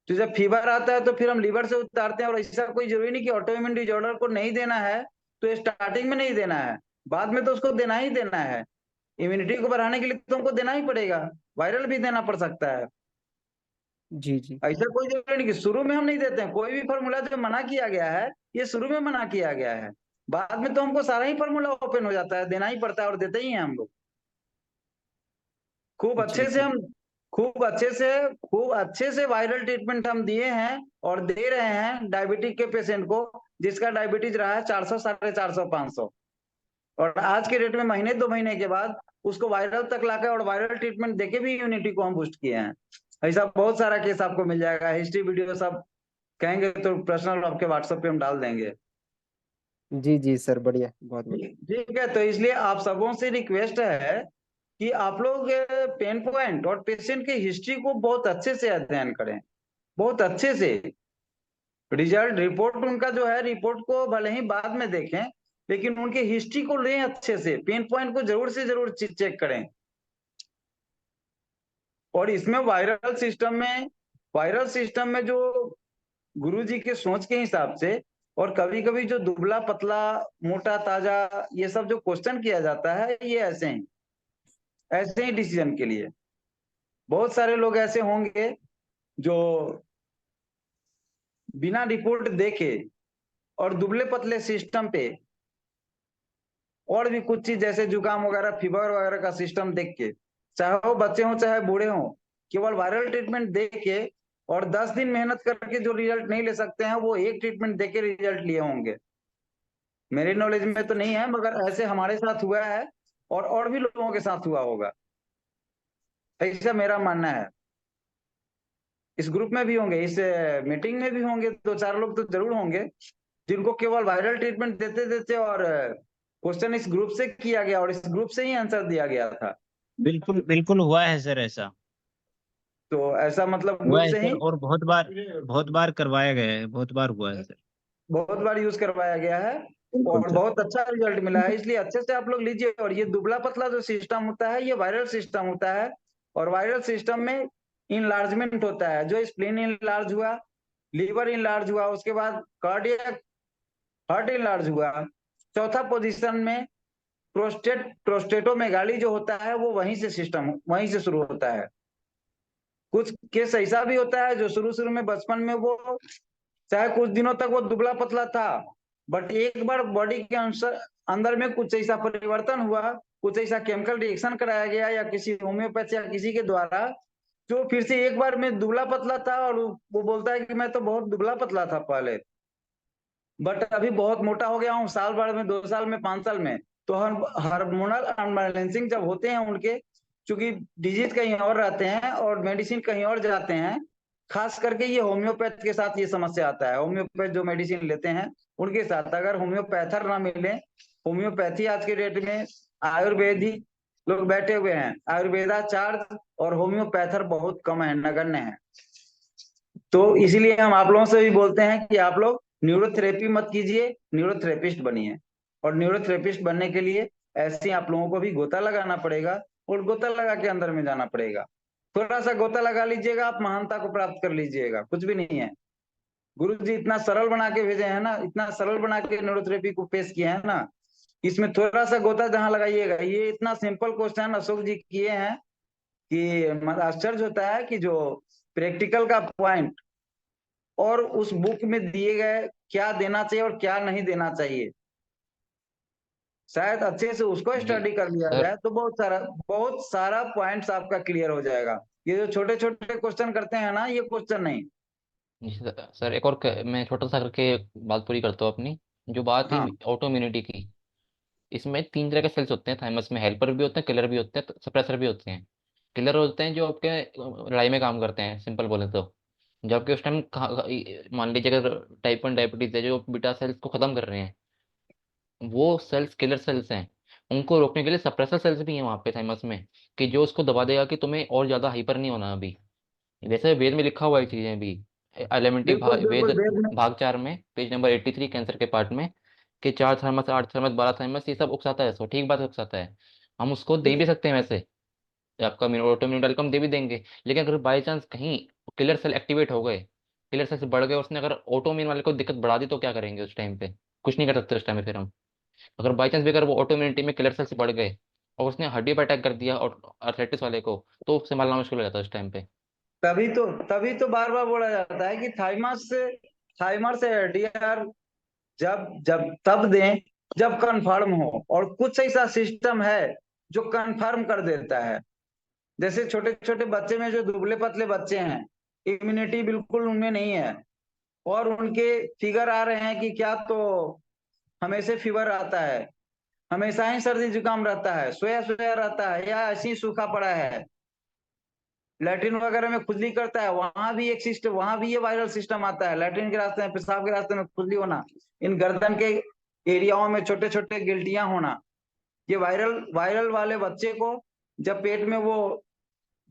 तो जब फीवर आता है तो फिर हम लीवर से उतारते हैं, और ऐसा कोई जरूरी नहीं कि ऑटो इम्यून डिजॉर्डर को नहीं देना है तो स्टार्टिंग में नहीं देना है, बाद में तो उसको देना ही देना है। इम्यूनिटी को बढ़ाने के लिए तो हमको देना ही पड़ेगा, वायरल भी देना पड़ सकता है। जी जी ऐसा कोई जरूरी नहीं कि शुरू में हम नहीं देते हैं। कोई भी फॉर्मूला जो मना किया गया है, ये शुरू में मना किया गया है। बाद में तो हमको सारा ही फॉर्मूला ओपन हो जाता है, देना ही पड़ता है, और देते ही हैं हम लोग। खूब जी अच्छे से जी हम खूब अच्छे से वायरल ट्रीटमेंट हम दिए हैं और दे रहे हैं डायबिटिक के पेशेंट को, जिसका डायबिटीज रहा है 400, 450, 500। और आज के डेट में महीने 2 महीने के बाद उसको वायरल तक लाकर और वायरल ट्रीटमेंट देके भी इम्यूनिटी को हम बूस्ट किए हैं। ऐसा बहुत सारा केस आपको मिल जाएगा, हिस्ट्री वीडियो सब कहेंगे तो पर्सनल आपके व्हाट्सएप पे हम डाल देंगे। जी जी सर, बढ़िया, बहुत बढ़िया। ठीक है, तो इसलिए आप सबों से रिक्वेस्ट है कि आप लोग पेन पॉइंट और पेशेंट की हिस्ट्री को बहुत अच्छे से अध्ययन करें, बहुत अच्छे से। रिजल्ट रिपोर्ट उनका जो है, रिपोर्ट को भले ही बाद में देखें, लेकिन उनके हिस्ट्री को लें अच्छे से, पेन पॉइंट को जरूर से जरूर चेक करें। और इसमें वायरल सिस्टम में जो गुरुजी के सोच के हिसाब से, और कभी कभी जो दुबला पतला मोटा ताजा ये सब जो क्वेश्चन किया जाता है, ये ऐसे ही डिसीजन के लिए बहुत सारे लोग ऐसे होंगे जो बिना रिपोर्ट देखे और दुबले पतले सिस्टम पे और भी कुछ चीज जैसे जुकाम वगैरह, फीवर वगैरह का सिस्टम देख के, चाहे वो बच्चे हों चाहे बूढ़े हों, केवल वायरल ट्रीटमेंट देख के और 10 दिन मेहनत करके जो रिजल्ट नहीं ले सकते हैं, वो एक ट्रीटमेंट देके रिजल्ट लिए होंगे। मेरे नॉलेज में तो नहीं है, मगर ऐसे हमारे साथ हुआ है, और भी लोगों के साथ हुआ होगा, ऐसा मेरा मानना है। इस ग्रुप में भी होंगे, इस मीटिंग में भी होंगे, 2-4 लोग तो जरूर होंगे जिनको केवल वायरल ट्रीटमेंट देते देते और क्वेश्चन इस ग्रुप से किया गया और इस ग्रुप से ही आंसर दिया गया था। बिल्कुल बिल्कुल हुआ है सर, ऐसा तो ऐसा मतलब हुआ ग्रुप है से सर, ही और बहुत बार करवाया गया है, बहुत बार हुआ है सर। बहुत बार यूज करवाया गया है। बिल्कुल और सर। बहुत अच्छा रिजल्ट मिला है, इसलिए अच्छे से आप लोग लीजिए। और ये दुबला पतला जो सिस्टम होता है ये वायरल सिस्टम होता है, और वायरल सिस्टम में इनलार्जमेंट होता है, जो स्प्लीन इनलार्ज हुआ, लीवर इनलार्ज हुआ, उसके बाद कार्डियक हार्ट इनलार्ज हुआ, चौथा पोजीशन में प्रोस्टेटोमेगाली जो होता है वो वहीं से शुरू होता है। कुछ केस ऐसा भी होता है जो शुरू शुरू में बचपन में वो चाहे कुछ दिनों तक वो दुबला पतला था, बट एक बार बॉडी के अंदर में कुछ ऐसा परिवर्तन हुआ, कुछ ऐसा केमिकल रिएक्शन कराया गया या किसी होम्योपैथ या किसी के द्वारा, जो फिर से एक बार में दुबला पतला था, और वो बोलता है कि मैं तो बहुत दुबला पतला था पहले, बट अभी बहुत मोटा हो गया हूँ, साल भर में, 2 साल में, 5 साल में। तो हार्मोनल अनबैलेंसिंग जब होते हैं उनके, चूंकि डिजीज कहीं और रहते हैं और मेडिसिन कहीं और जाते हैं, खास करके ये होम्योपैथ के साथ ये समस्या आता है। होम्योपैथ जो मेडिसिन लेते हैं उनके साथ, अगर होम्योपैथर ना मिले, होम्योपैथी आज के डेट में आयुर्वेदी लोग बैठे हुए हैं, आयुर्वेदाचार्य और होम्योपैथर बहुत कम है, नगण्य है। तो इसीलिए हम आप लोगों से भी बोलते हैं कि आप लोग न्यूरोथेरेपी मत कीजिए, न्यूरोथेरेपिस्ट बनिए। और न्यूरोथेरेपिस्ट बनने के लिए ऐसे आप लोगों को भी गोता लगाना पड़ेगा, और गोता लगा के अंदर में जाना पड़ेगा। थोड़ा सा गोता लगा लीजिएगा, आप महानता को प्राप्त कर लीजिएगा, कुछ भी नहीं है। गुरु जी इतना सरल बना के भेजे हैं ना, इतना सरल बना के न्यूरोथेरेपी को पेश किए हैं ना, इसमें थोड़ा सा गोता जहां लगाइएगा, ये इतना सिंपल क्वेश्चन अशोक जी किए हैं कि आश्चर्य होता है कि जो प्रैक्टिकल का पॉइंट और उस बुक में दिए गए क्या देना चाहिए और क्या नहीं देना चाहिए, शायद अच्छे से उसको जी स्टडी कर लिया सर। जाए तो बहुत सारा पॉइंट्स आपका क्लियर हो जाएगा। ये जो छोटे छोटे क्वेश्चन करते हैं ना, ये क्वेश्चन नहीं। जी सर, एक और मैं छोटा सा करके बात पूरी करता हूँ अपनी। जो बात थी हाँ ऑटो इम्यूनिटी की, इसमें 3 तरह के सेल्स होते हैं थाइमस में। हेल्पर भी होते हैं, किलर भी होते हैं, सप्रेसर भी होते हैं। किलर होते हैं जो आपके लड़ाई में काम करते हैं, सिंपल बोले तो। जबकि उस टाइम मान लीजिए अगर टाइप 1 डायबिटीज है, जो बीटा सेल्स को खत्म कर रहे हैं, वो सेल्स किलर सेल्स हैं। उनको रोकने के लिए सप्रेसर सेल्स भी हैं वहाँ पे थाइमस में, कि जो उसको दबा देगा कि तुम्हें और ज्यादा हाइपर नहीं होना अभी। वैसे वेद में लिखा हुआ है चीजें भी। एलिमेंट्री बिल्कुल वेद बिल्कुल, वेद में भाग 4 में पेज नंबर 83 कैंसर के पार्ट में, कि 4 थर्मस, 8 थर्मस, 12 थर्मस ये सब उकसाता है, सो ठीक बात है, उकसाता है। हम उसको दे भी सकते हैं वैसे, आपका ऑटोम्यून हम दे भी देंगे। लेकिन अगर बाई चांस कहीं किलर सेल एक्टिवेट हो गए, किलर सेल बढ़ गए, उसने अगर ऑटोम्यून वाले को दिक्कत बढ़ा दी, तो क्या करेंगे उस टाइम पे? कुछ नहीं कर सकते उस टाइम पे फिर हम। अगर बाई चांस भी अगर वो ऑटोम्यूनिटी में किलर सेल्स बढ़ गए और उसने हड्डी पर अटैक कर दिया और अर्थराइटिस वाले को, तो संभालना मुश्किल हो जाता है उस टाइम पे। तभी तो बार बार बोला जाता है कि थाइमस से एडीआर जब जब तब दें जब कंफर्म हो, और कुछ ऐसा सिस्टम है जो कंफर्म कर देता है। जैसे छोटे छोटे बच्चे में जो दुबले पतले बच्चे हैं, इम्यूनिटी बिल्कुल उनमें नहीं है, और उनके फिगर आ रहे हैं कि क्या, तो हमेशा फीवर आता है, हमेशा ही सर्दी जुकाम रहता है, सोया सोया रहता है, या ऐसे ही सूखा पड़ा है, लैट्रिन वगैरह में खुजली करता है, वहां भी एक सिस्टम, वहां भी ये वायरल सिस्टम आता है। लैट्रिन के रास्ते में, पेशाब के रास्ते में खुजली होना, इन गर्दन के एरियाओं में छोटे छोटे गिल्टियां होना, ये वायरल वायरल वाले बच्चे को जब पेट में वो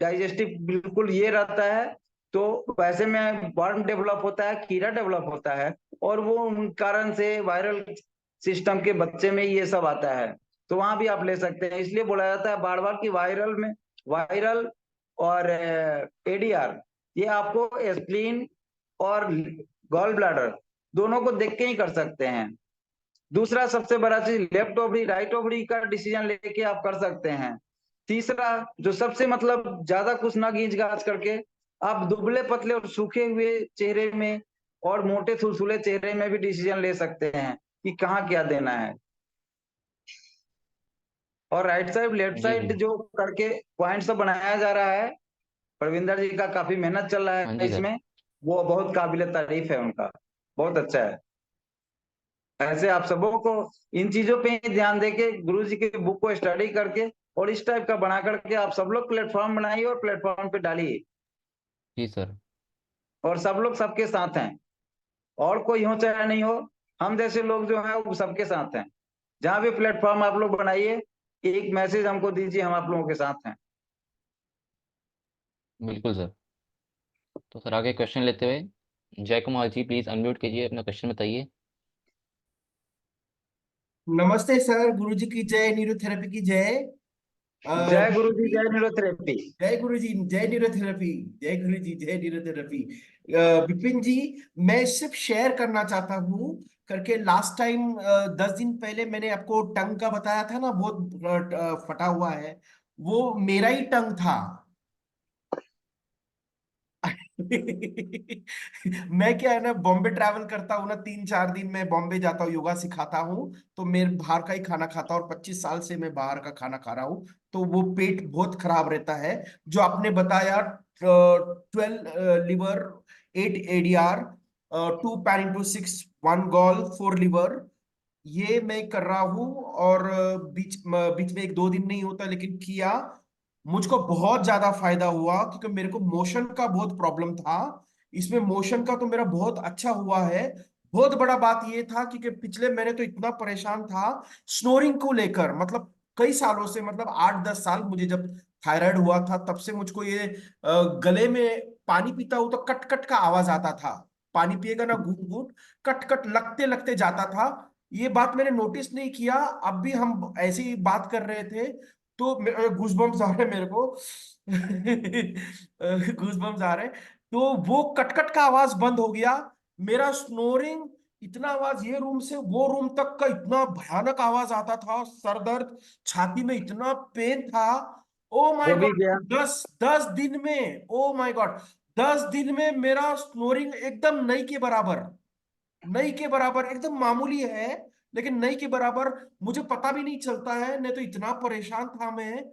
डाइजेस्टिव बिल्कुल ये रहता है, तो वैसे में वर्म डेवलप होता है, कीड़ा डेवलप होता है, और वो उन कारण से वायरल सिस्टम के बच्चे में ये सब आता है। तो वहां भी आप ले सकते हैं। इसलिए बोला जाता है बार बार कि वायरल और एडीआर, ये आपको स्प्लीन और गॉल ब्लैडर दोनों को देख के ही कर सकते हैं। दूसरा सबसे बड़ा चीज, लेफ्ट ओवरी राइट ओवरी का डिसीजन लेके आप कर सकते हैं। तीसरा, जो सबसे मतलब ज्यादा कुछ ना गींच गाच करके, आप दुबले पतले और सूखे हुए चेहरे में और मोटे थुलथुले चेहरे में भी डिसीजन ले सकते हैं कि कहाँ क्या देना है। और राइट साइड लेफ्ट जी जी। साइड जो करके पॉइंट सब बनाया जा रहा है, प्रविंदर जी का काफी मेहनत चल रहा हाँ है जी सर। इसमें, वो बहुत काबिल तारीफ है उनका, बहुत अच्छा है। ऐसे आप सबों को इन चीजों पे ही ध्यान देके गुरु जी के बुक को स्टडी करके और इस टाइप का बना करके आप सब लोग प्लेटफॉर्म बनाइए और प्लेटफॉर्म पे डालिए, जी सर। और सब लोग सबके साथ हैं, और कोई हो चाहे नहीं हो, हम जैसे लोग जो हैं वो सबके साथ हैं। जहां भी प्लेटफॉर्म आप लोग बनाइए, एक मैसेज हमको दीजिए, हम आप लोगों के साथ हैं। बिल्कुल सर। तो सर आगे क्वेश्चन लेते हुए, जय कुमार जी प्लीज अनम्यूट कीजिए, अपना क्वेश्चन बताइए। नमस्ते सर, गुरुजी की जय, न्यूरोथेरेपी की जय। जय गुरु जी, जी, जय न्यूरोथेरेपी। जय गुरुजी, जय न्यूरोथेरेपी। जय गुरुजी, जय न्यूरोथेरेपी। विपिन जी, मैं सिर्फ शेयर करना चाहता हूँ करके लास्ट टाइम 10 दिन पहले मैंने आपको टंग का बताया था ना, बहुत फटा हुआ है। वो मेरा ही टंग था। मैं क्या है ना, बॉम्बे ट्रैवल करता हूँ ना, 3-4 दिन मैं बॉम्बे जाता हूँ, योगा सिखाता हूँ। तो मैं बाहर का ही खाना खाता हूँ और 25 साल से मैं बाहर का खाना खा रहा हूँ। तो वो पेट बहुत खराब रहता है। जो आपने बताया, 12 liver, 8 ADR, 2 pan into 6, 1 gall, 4 liver, ये मैं कर रहा हूँ। और बीच में 1-2 दिन नहीं होता, लेकिन किया, मुझको बहुत ज्यादा फायदा हुआ क्योंकि मेरे को मोशन का बहुत प्रॉब्लम था। इसमें मोशन का तो मेरा बहुत अच्छा हुआ है। बहुत बड़ा बात ये था क्योंकि पिछले महीने तो इतना परेशान था स्नोरिंग को लेकर, मतलब कई सालों से, मतलब 8-10 साल, मुझे जब थायराइड हुआ था तब से मुझको ये गले में पानी पीता हूं तो कट कट का आवाज आता था। पानी पिएगा ना, घूट घूट, कट कट लगते लगते जाता था। ये बात मैंने नोटिस नहीं किया। अब भी हम ऐसी ही बात कर रहे थे तो गूजबम्स आ रहे मेरे को। गूजबम्स आ रहे। तो वो कटकट का आवाज बंद हो गया। मेरा स्नोरिंग, इतना आवाज ये रूम से वो रूम तक का इतना भयानक आवाज आता था, सर दर्द, छाती में इतना पेन था। ओ माय वो भी गया। गॉड, 10 10 दिन में, ओ माय गॉड, 10 दिन में मेरा स्नोरिंग एकदम नई के बराबर। नई के बराबर एकदम मामूली है, लेकिन नई के बराबर। मुझे पता भी नहीं चलता है, नहीं तो इतना परेशान था मैं।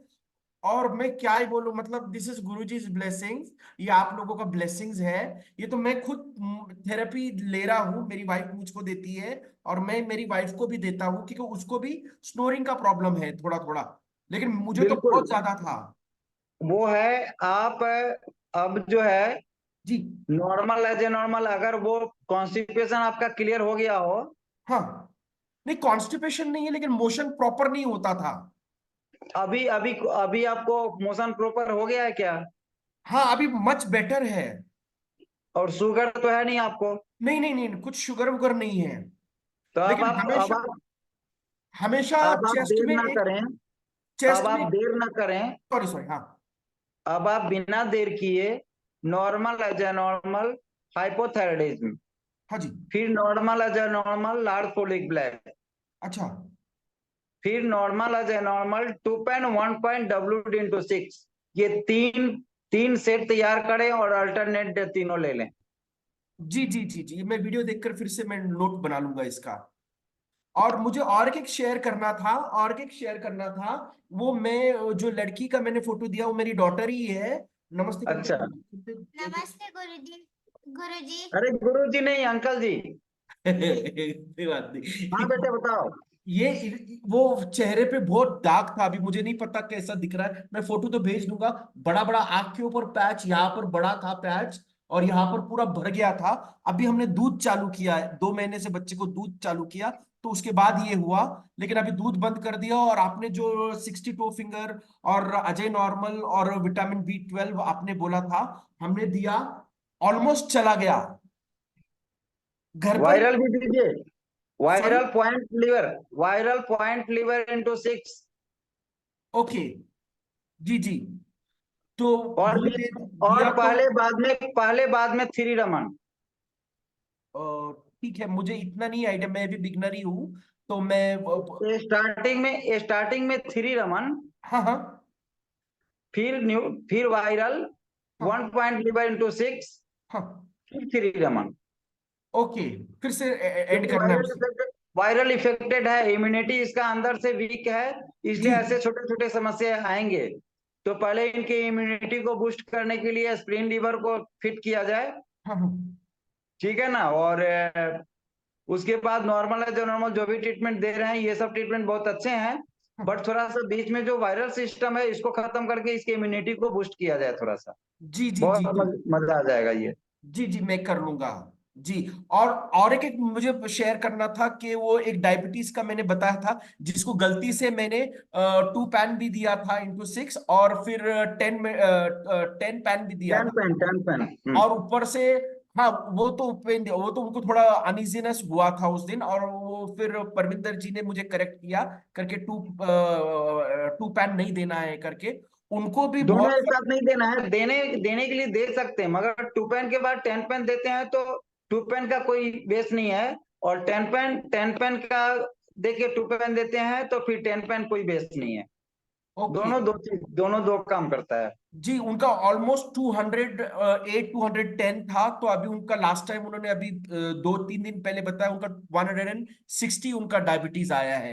और मैं क्या ही बोलूं, मतलब दिस इज गुरुजी's ब्लेसिंग्स। ये आप लोगों का ब्लेसिंग्स है। ये तो मैं खुद थेरेपी ले रहा हूँ, मेरी वाइफ मुझको देती है और मैं मेरी वाइफ को भी देता हूँ क्योंकि उसको भी स्नोरिंग का प्रॉब्लम है थोड़ा थोड़ा, लेकिन मुझे तो बिल्कुल बहुत ज्यादा था। वो है। आप अब जो है जी। नॉर्मल एज ए नॉर्मल, अगर वो कॉन्स्टिपेशन आपका क्लियर हो गया हो। हाँ, नहीं कॉन्स्टिपेशन नहीं है, लेकिन मोशन प्रॉपर नहीं होता था। अभी अभी अभी आपको मोशन प्रॉपर हो गया है क्या? हाँ, अभी मच बेटर है। और शुगर तो है नहीं आपको? नहीं नहीं नहीं, कुछ शुगर वुगर नहीं है। तो अब लेकिन आप अब हमेशा, आप हमेशा अब आप चेस्ट देर में ना एक, करें। अब चेस्ट में, आप देर ना करें। सॉरी सॉरी, हाँ। अब आप बिना देर किए normal as a normal hypothyroidism, हाँ जी। फिर normal as a normal large folic black, अच्छा। फिर normal as a normal 2.1 WD/6, ये तीन तीन सेट तैयार करें और अल्टरनेट डे तीनों ले लें। जी जी जी जी, मैं वीडियो देखकर फिर से मैं नोट बना लूंगा इसका। और मुझे और एक शेयर करना था, और एक शेयर करना था। वो मैं जो लड़की का मैंने फोटो दिया, वो मेरी डॉटर ही है। नमस्ते करके। अच्छा। नमस्ते गुरुजी। गुरुजी। अरे गुरु जी नहीं, अंकल जी। कोई बात हाँ नहीं। बेटे बताओ। ये वो चेहरे पे बहुत दाग था, अभी मुझे नहीं पता कैसा दिख रहा है, मैं फोटो तो भेज दूंगा। बड़ा बड़ा आंख के ऊपर पैच, यहाँ पर बड़ा था पैच, और यहाँ पर पूरा भर गया था। अभी हमने दूध चालू किया है, 2 महीने से बच्चे को दूध चालू किया, तो उसके बाद ये हुआ। लेकिन अभी दूध बंद कर दिया। और आपने जो 62 फिंगर और अजय नॉर्मल और विटामिन B12 आपने बोला था, हमने दिया, ऑलमोस्ट चला गया घर पर। वायरल भी दीजिए। Sorry. Viral point liver into 6। Okay. जी जी। तो और वो भी, और दिया तो पहले बाद में 3 रमन। ठीक है, मुझे इतना नहीं आइडिया, मैं भी बिगनर ही हूँ। तो मैं स्टार्टिंग में 3 रमन, हाँ हाँ फिर वायरल हाँ 1.लीवर/6, हाँ। फिर 3 रमन। ओके, फिर से ऐड क्योंकि करना है उसे। वायरल इफेक्टेड है, इम्यूनिटी इसका अंदर से वीक है, इसलिए जी। ऐसे छोटे छोटे समस्या आएंगे। तो पहले इनकी इम्यूनिटी को बूस्ट करने के लिए स्प्लीन लीवर को फिट किया जाए। हाँ हाँ ठीक है ना? और उसके बाद नॉर्मल है जो नॉर्मल जो भी ट्रीटमेंट दे रहे हैं, ये सब ट्रीटमेंट बहुत अच्छे हैं। हाँ। बट थोड़ा सा बीच में जो वायरल सिस्टम है इसको खत्म करके इसकी इम्यूनिटी को बूस्ट किया जाए थोड़ा सा, जी जी जी बहुत जी मजा आ जाएगा ये। जी जी, मैं कर लूंगा। जी। और एक मुझे शेयर करना था कि वो एक डायबिटीज का मैंने बताया था, जिसको गलती से मैंने 2 पैन भी दिया था इंटू 6, और फिर 10 पैन भी दिया था। 10 पेन। और ऊपर से हाँ, वो तो उनको थोड़ा अनइजीनेस हुआ था उस दिन, और वो फिर परमिंदर जी ने मुझे करेक्ट किया करके, टू पैन नहीं देना है करके। उनको भी दोनों बहुत एक साथ नहीं देना है, देने देने के लिए दे सकते हैं, मगर 2 पेन के बाद 10 पेन देते हैं तो 2 पेन का कोई बेस नहीं है, और 10 पेन का देके 2 पेन देते हैं तो फिर 10 पेन कोई बेस नहीं है। ओके। दोनों दो काम करता है। जी, उनका ऑलमोस्ट 208 210 था, तो अभी उनका लास्ट टाइम उन्होंने अभी 2-3 दिन पहले बताया उनका 160 उनका डायबिटीज आया है।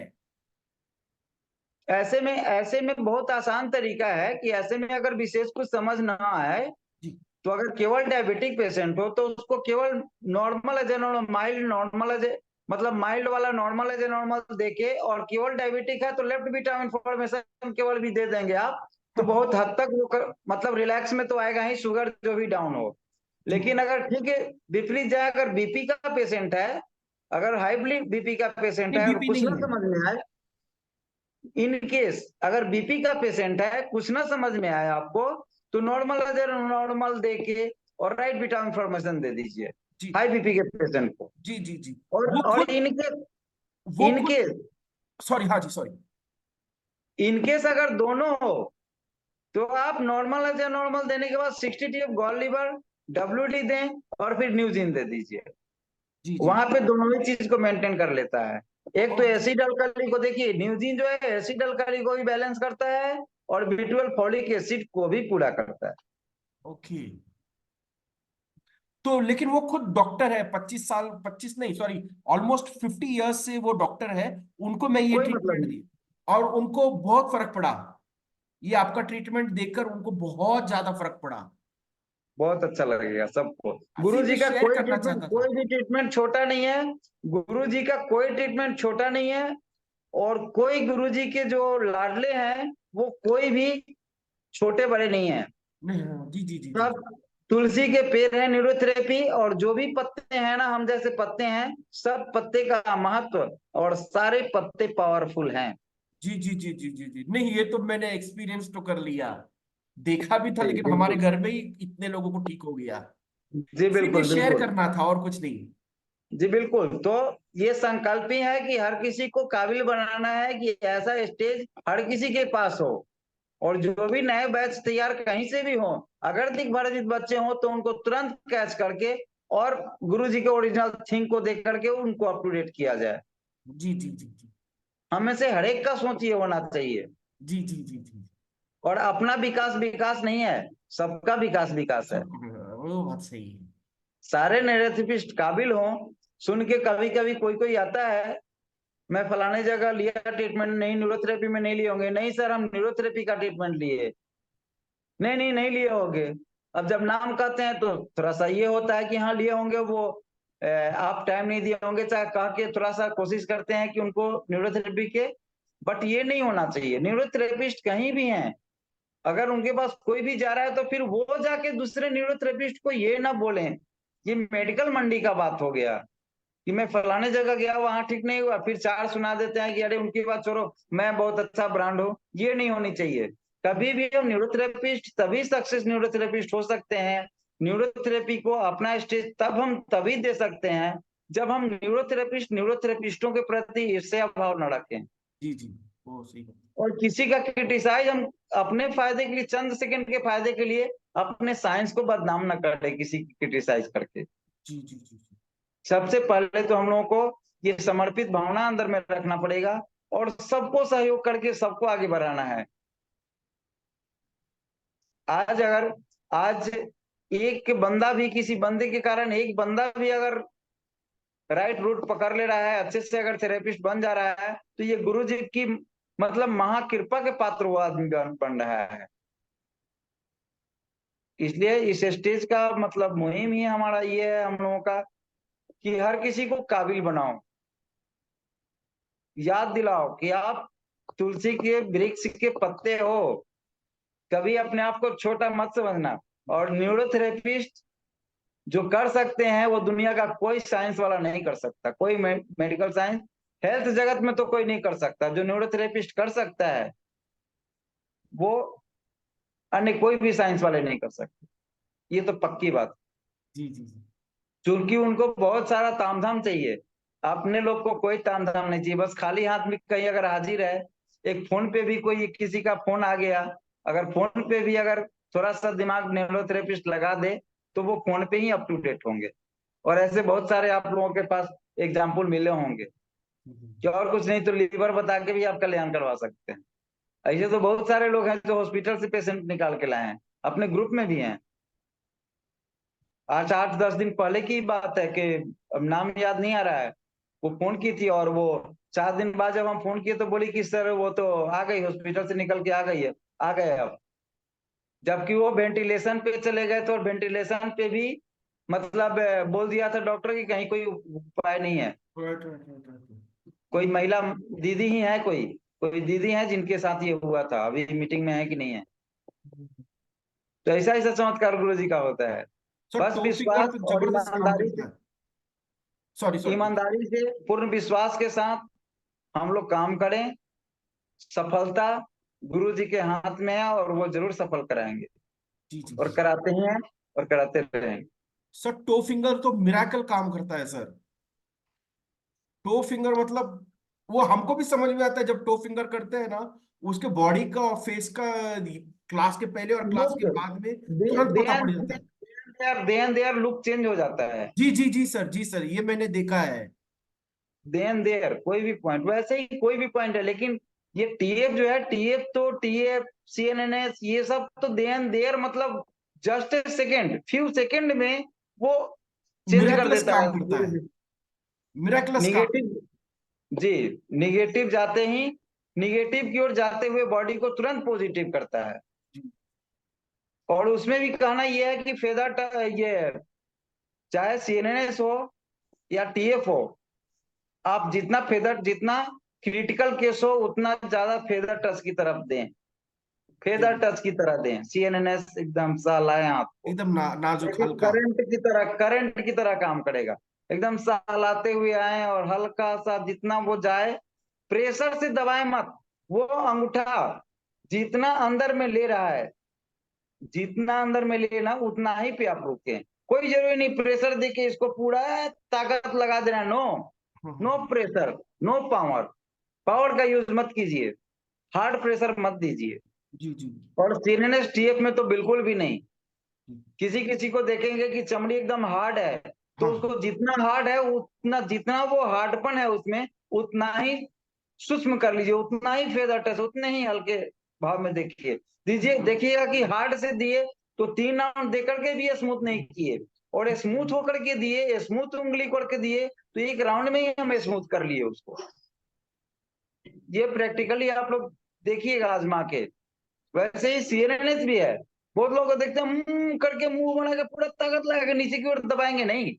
ऐसे में बहुत आसान तरीका है कि ऐसे में अगर विशेष कुछ समझ ना आए, जी तो अगर केवल डायबिटिक पेशेंट हो तो उसको केवल normal as a normal, mild normal as a, मतलब माइल्ड वाला नॉर्मल एज ए नॉर्मल देके, और केवल डायबिटिक है तो लेफ्ट विटामिन फॉर्मेशन केवल भी दे देंगे आप, तो बहुत हद तक वो मतलब रिलैक्स में तो आएगा ही, शुगर जो भी डाउन हो। लेकिन अगर ठीक है विपरीत जाए, अगर बीपी का पेशेंट है, अगर हाई बीपी का पेशेंट नहीं, है और बीपी कुछ नहीं ना है। समझ में आए, इन केस अगर बीपी का पेशेंट है, कुछ ना समझ में आए आपको, तो नॉर्मल नॉर्मल दे के और राइट विटामिन फॉर्मेशन दे दीजिए जी हाई बीपी के पेशेंट को। जी जी जी। वो और खुद वो खुद इनके सॉरी, हाँ जी, सॉरी। इनकेस अगर दोनों हो, तो आप नॉर्मल एज ए नॉर्मल देने के बाद 60 टी गॉल लीवर WD दें और फिर न्यूजीन दे दीजिए। जी जी। वहां पे दोनों ही चीज को मेंटेन कर लेता है। एक तो ओके। एसिड अल्कली को देखिए, न्यूजीन जो है एसिड अल्कली को भी बैलेंस करता है और B12 फॉलिक एसिड को भी पूरा करता है। ओके। तो लेकिन वो खुद डॉक्टर है, 25 साल, 25 नहीं सॉरी, ऑलमोस्ट 50 ईयर्स से वो डॉक्टर है। उनको मैं ये कोई मतलब ट्रीटमेंट नहीं, दी और उनको बहुत फर्क पड़ा। ये आपका ट्रीटमेंट देखकर उनको बहुत ज्यादा फर्क पड़ा। बहुत अच्छा लगेगा सबको। गुरु फिर जी मैं का शेयर करना चाहता था। कोई भी ट्रीटमेंट छोटा नहीं है। गुरु जी का कोई ट्रीटमेंट छोटा नहीं है, और कोई गुरु जी के जो लाडले हैं वो कोई भी छोटे बड़े नहीं है। नहीं, हाँ, जी जी जी जी सब तुलसी के पेड़ है न्यूरोथेरेपी, और जो भी पत्ते हैं ना, हम जैसे पत्ते हैं, सब पत्ते का महत्व, और सारे पत्ते पावरफुल हैं। जी जी जी जी जी जी। नहीं, ये तो मैंने एक्सपीरियंस तो कर लिया, देखा भी था, जी लेकिन हमारे बिल्कुल। घर में ही इतने लोगों को ठीक हो गया। जी फिर ये बिल्कुल शेयर बिल्कुल। करना था और कुछ नहीं। जी बिल्कुल। तो ये संकल्प ही है कि हर किसी को काबिल बनाना है कि ऐसा स्टेज हर किसी के पास हो, और जो भी नए बैच तैयार कहीं से भी हो, अगर दिग्भ्रमित बच्चे हो तो उनको तुरंत कैच करके और गुरु जी के ओरिजिनल थिंग को देख करके उनको अप टू डेट किया जाए। जी जी जी जी हमें से हर एक का सोच ये होना चाहिए, जी जी जी जी। और अपना विकास विकास नहीं है, सबका विकास विकास है। सब, वो बात सही है। सारे नेरेथिपिस्ट काबिल हों। सुन के कभी कभी कोई कोई आता है, मैं फलाने जगह लिया ट्रीटमेंट, नहीं न्यूरोथेरेपी में नहीं लिए होंगे, नहीं सर हम न्यूरोथेरेपी का ट्रीटमेंट लिए, नहीं नहीं नहीं लिए होंगे। अब जब नाम कहते हैं तो थोड़ा सा ये होता है कि हाँ लिए होंगे, वो आप टाइम नहीं दिए होंगे, चाहे कह के थोड़ा सा कोशिश करते हैं कि उनको न्यूरोथेरेपी के, बट ये नहीं होना चाहिए। न्यूरोथेरेपिस्ट कहीं भी हैं, अगर उनके पास कोई भी जा रहा है तो फिर वो जाके दूसरे न्यूरोथेरेपिस्ट को ये ना बोलें, ये मेडिकल मंडी का बात हो गया कि मैं फलाने जगह गया वहां ठीक नहीं हुआ, फिर चार सुना देते हैं कि अरे उनकी बात छोड़ो, मैं बहुत अच्छा ब्रांड हूँ। ये नहीं होनी चाहिए। कभी भी हम न्यूरोथेरेपिस्ट तभी सक्सेस न्यूरोथेरेपिस्ट हो सकते हैं, न्यूरोथेरेपी को अपना स्टेज तब हम तभी दे सकते हैं जब हम न्यूरोथेरेपिस्टों के प्रति ईर्ष्या भाव न रखें, जी जी, वो सही बात। और किसी का क्रिटिसाइज हम अपने फायदे के लिए, चंद सेकंड के फायदे के लिए अपने साइंस को बदनाम न करें किसी की क्रिटिसाइज करके। जी जी जी जी। सबसे पहले तो हम लोगों को ये समर्पित भावना अंदर में रखना पड़ेगा, और सबको सहयोग करके सबको आगे बढ़ाना है। आज एक बंदा भी, किसी बंदे के कारण एक बंदा भी अगर राइट रूट पकड़ ले रहा है, अच्छे से अगर थेरेपिस्ट बन जा रहा है, तो ये गुरु जी की मतलब महाकृपा के पात्र वो आदमी बन रहा है। इसलिए इस स्टेज का मतलब मुहिम ही हमारा ये है, हम लोगों का, कि हर किसी को काबिल बनाओ, याद दिलाओ कि आप तुलसी के वृक्ष के पत्ते हो। कभी अपने आप को छोटा मत समझना। और न्यूरोथेरेपिस्ट जो कर सकते हैं वो दुनिया का कोई साइंस वाला नहीं कर सकता, कोई मेडिकल साइंस हेल्थ जगत में तो कोई नहीं कर सकता। जो न्यूरोथेरेपिस्ट कर सकता है वो अन्य कोई भी साइंस वाले नहीं कर सकते, ये तो पक्की बात। जी जी जी। क्योंकि उनको बहुत सारा तामझाम चाहिए। अपने लोग को कोई तामझाम नहीं चाहिए, बस खाली हाथ में कहीं अगर हाजिर है, एक फोन पे भी कोई किसी का फोन आ गया, अगर फोन पे भी अगर थोड़ा सा दिमाग न्यूरोथेरेपिस्ट लगा दे तो वो फोन पे ही अप टू डेट होंगे। और ऐसे बहुत सारे आप लोगों के पास एग्जाम्पल मिले होंगे कि और कुछ नहीं तो लीवर बता के भी आप कल्याण करवा सकते हैं। ऐसे तो बहुत सारे लोग हैं जो हॉस्पिटल से पेशेंट निकाल के लाए हैं, अपने ग्रुप में भी हैं। आज 8-10 दिन पहले की बात है कि अब नाम याद नहीं आ रहा है, वो फोन की थी और वो 4 दिन बाद जब हम फोन किए तो बोली कि सर वो तो आ गई, हॉस्पिटल से निकल के आ गई है, आ गए अब। जबकि वो वेंटिलेशन पे चले गए थे और वेंटिलेशन पे भी मतलब बोल दिया था डॉक्टर की कहीं कोई उपाय नहीं है। कोई महिला दीदी ही है, कोई कोई दीदी है जिनके साथ ये हुआ था, अभी मीटिंग में है कि नहीं है। तो ऐसा ऐसा चमत्कार गुरु जी का होता है। सर बस टो फिंगर विश्वास तो और जबरदस्त काम ईमानदारी करता से, है। Sorry sorry. ईमानदारी से पूर्ण विश्वास के साथ हम लोग काम करें, सफलता गुरु जी के हाथ में है और वो जरूर सफल कराएंगे जी जी और जी। कराते ही हैं और कराते रहेंगे। सर टो फिंगर तो मिराकल काम करता है सर। टो फिंगर मतलब वो हमको भी समझ में आता है जब टो फिंगर करते हैं ना, उसके बॉडी का और फेस का क्लास के पहले और क्लास के लुक बाद में तुरंत पता पड़ जाता है। देन देयर लुक चेंज हो जाता है। जी सर ये मैंने देखा है। देन देयर कोई भी पॉइंट, वैसे ही कोई भी पॉइंट है, लेकिन ये टीएफ जो है, टीएफ तो टीएफ सीएनएनएस ये सब तो देन देयर मतलब just a second, few second में वो चेंज कर मिराकलस देता काम है। करता है। मिराकलस काम। निगेटिव, जी, निगेटिव जाते ही, निगेटिव की ओर जाते हुए बॉडी को तुरंत पॉजिटिव करता है। और उसमें भी कहना यह है कि ये चाहे सीएनएनएस हो या टीएफ हो, आप जितना फेदर, जितना क्रिटिकल केस हो उतना ज्यादा फेदर टच की तरफ दें, फेदर टच की तरह दें। सीएनएनएस एकदम सहलाए आपको, एकदम नाजुक लेकिन हल्का। करंट की तरह काम करेगा। एकदम सहलाते हुए आए और हल्का सा जितना वो जाए, प्रेशर से दबाए मत। वो अंगूठा जितना अंदर में ले रहा है, जितना अंदर में लेना उतना ही पे आप रोकें। कोई जरूरी नहीं प्रेशर देके इसको पूरा ताकत लगा देना, no, no pressure, no power, power का यूज मत कीजिए, हार्ड प्रेशर मत दीजिए। जी जी। और सीएनएस टीएफ में तो बिल्कुल भी नहीं। किसी किसी को देखेंगे कि चमड़ी एकदम हार्ड है, तो उसको जितना हार्ड है उतना, जितना वो हार्डपन है उसमें उतना ही सूक्ष्म कर लीजिए, उतना ही फेदर टच, उतने ही हल्के भाव में देखिए दीजिए। देखिएगा कि हार्ड से दिए तो 3 राउंड देकर के भी स्मूथ नहीं किए, और स्मूथ होकर के दिए, स्मूथ उंगली करके दिए तो 1 राउंड में ही हम स्मूथ कर लिए उसको। ये प्रैक्टिकली आप लोग देखिएगा आजमा के। वैसे ही सीएनएस भी है, बहुत लोग देखते हैं करके मुंह बना के पूरा ताकत लगा के नीचे की ओर दबाएंगे, नहीं।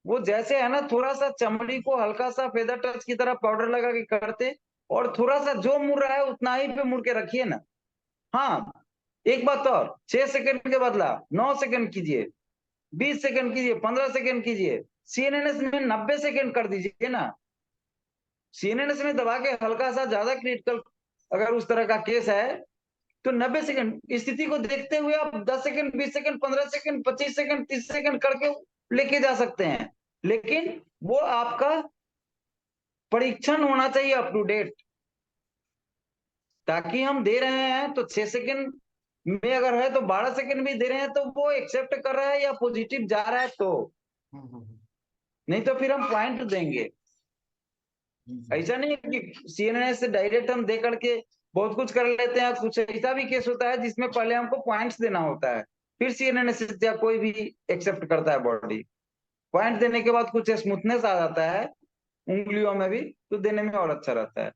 वो जैसे है ना, थोड़ा सा चमड़ी को हल्का सा फेदर टच की तरह पाउडर लगा के करते, और थोड़ा सा जो मुड़ रहा है उतना ही पे मुड़ के रखिए ना। हाँ, एक बात और, 6 सेकंड के बदला 9 सेकंड कीजिए, 20 सेकंड कीजिए, 15 सेकंड कीजिए। सीएनएस में 90 सेकंड कर दीजिए ना। सीएनएस में दबा के हल्का सा ज्यादा क्रिटिकल अगर उस तरह का केस है तो 90 सेकंड स्थिति को देखते हुए आप 10 second, 20 second, 15 second, 25 second, 30 second करके लेके जा सकते हैं। लेकिन वो आपका परीक्षण होना चाहिए अप टू डेट, ताकि हम दे रहे हैं तो 6 सेकंड में अगर है तो 12 सेकंड भी दे रहे हैं तो वो एक्सेप्ट कर रहा है या पॉजिटिव जा रहा है, तो नहीं तो फिर हम पॉइंट देंगे। ऐसा नहीं है कि सीएनएस से डायरेक्ट हम दे करके बहुत कुछ कर लेते हैं। कुछ ऐसा भी केस होता है जिसमें पहले हमको पॉइंट्स देना होता है, फिर सीएनएस या कोई भी एक्सेप्ट करता है बॉडी। पॉइंट देने के बाद कुछ स्मूथनेस आ जाता है उंगलियों में भी, तो देने में और अच्छा रहता है।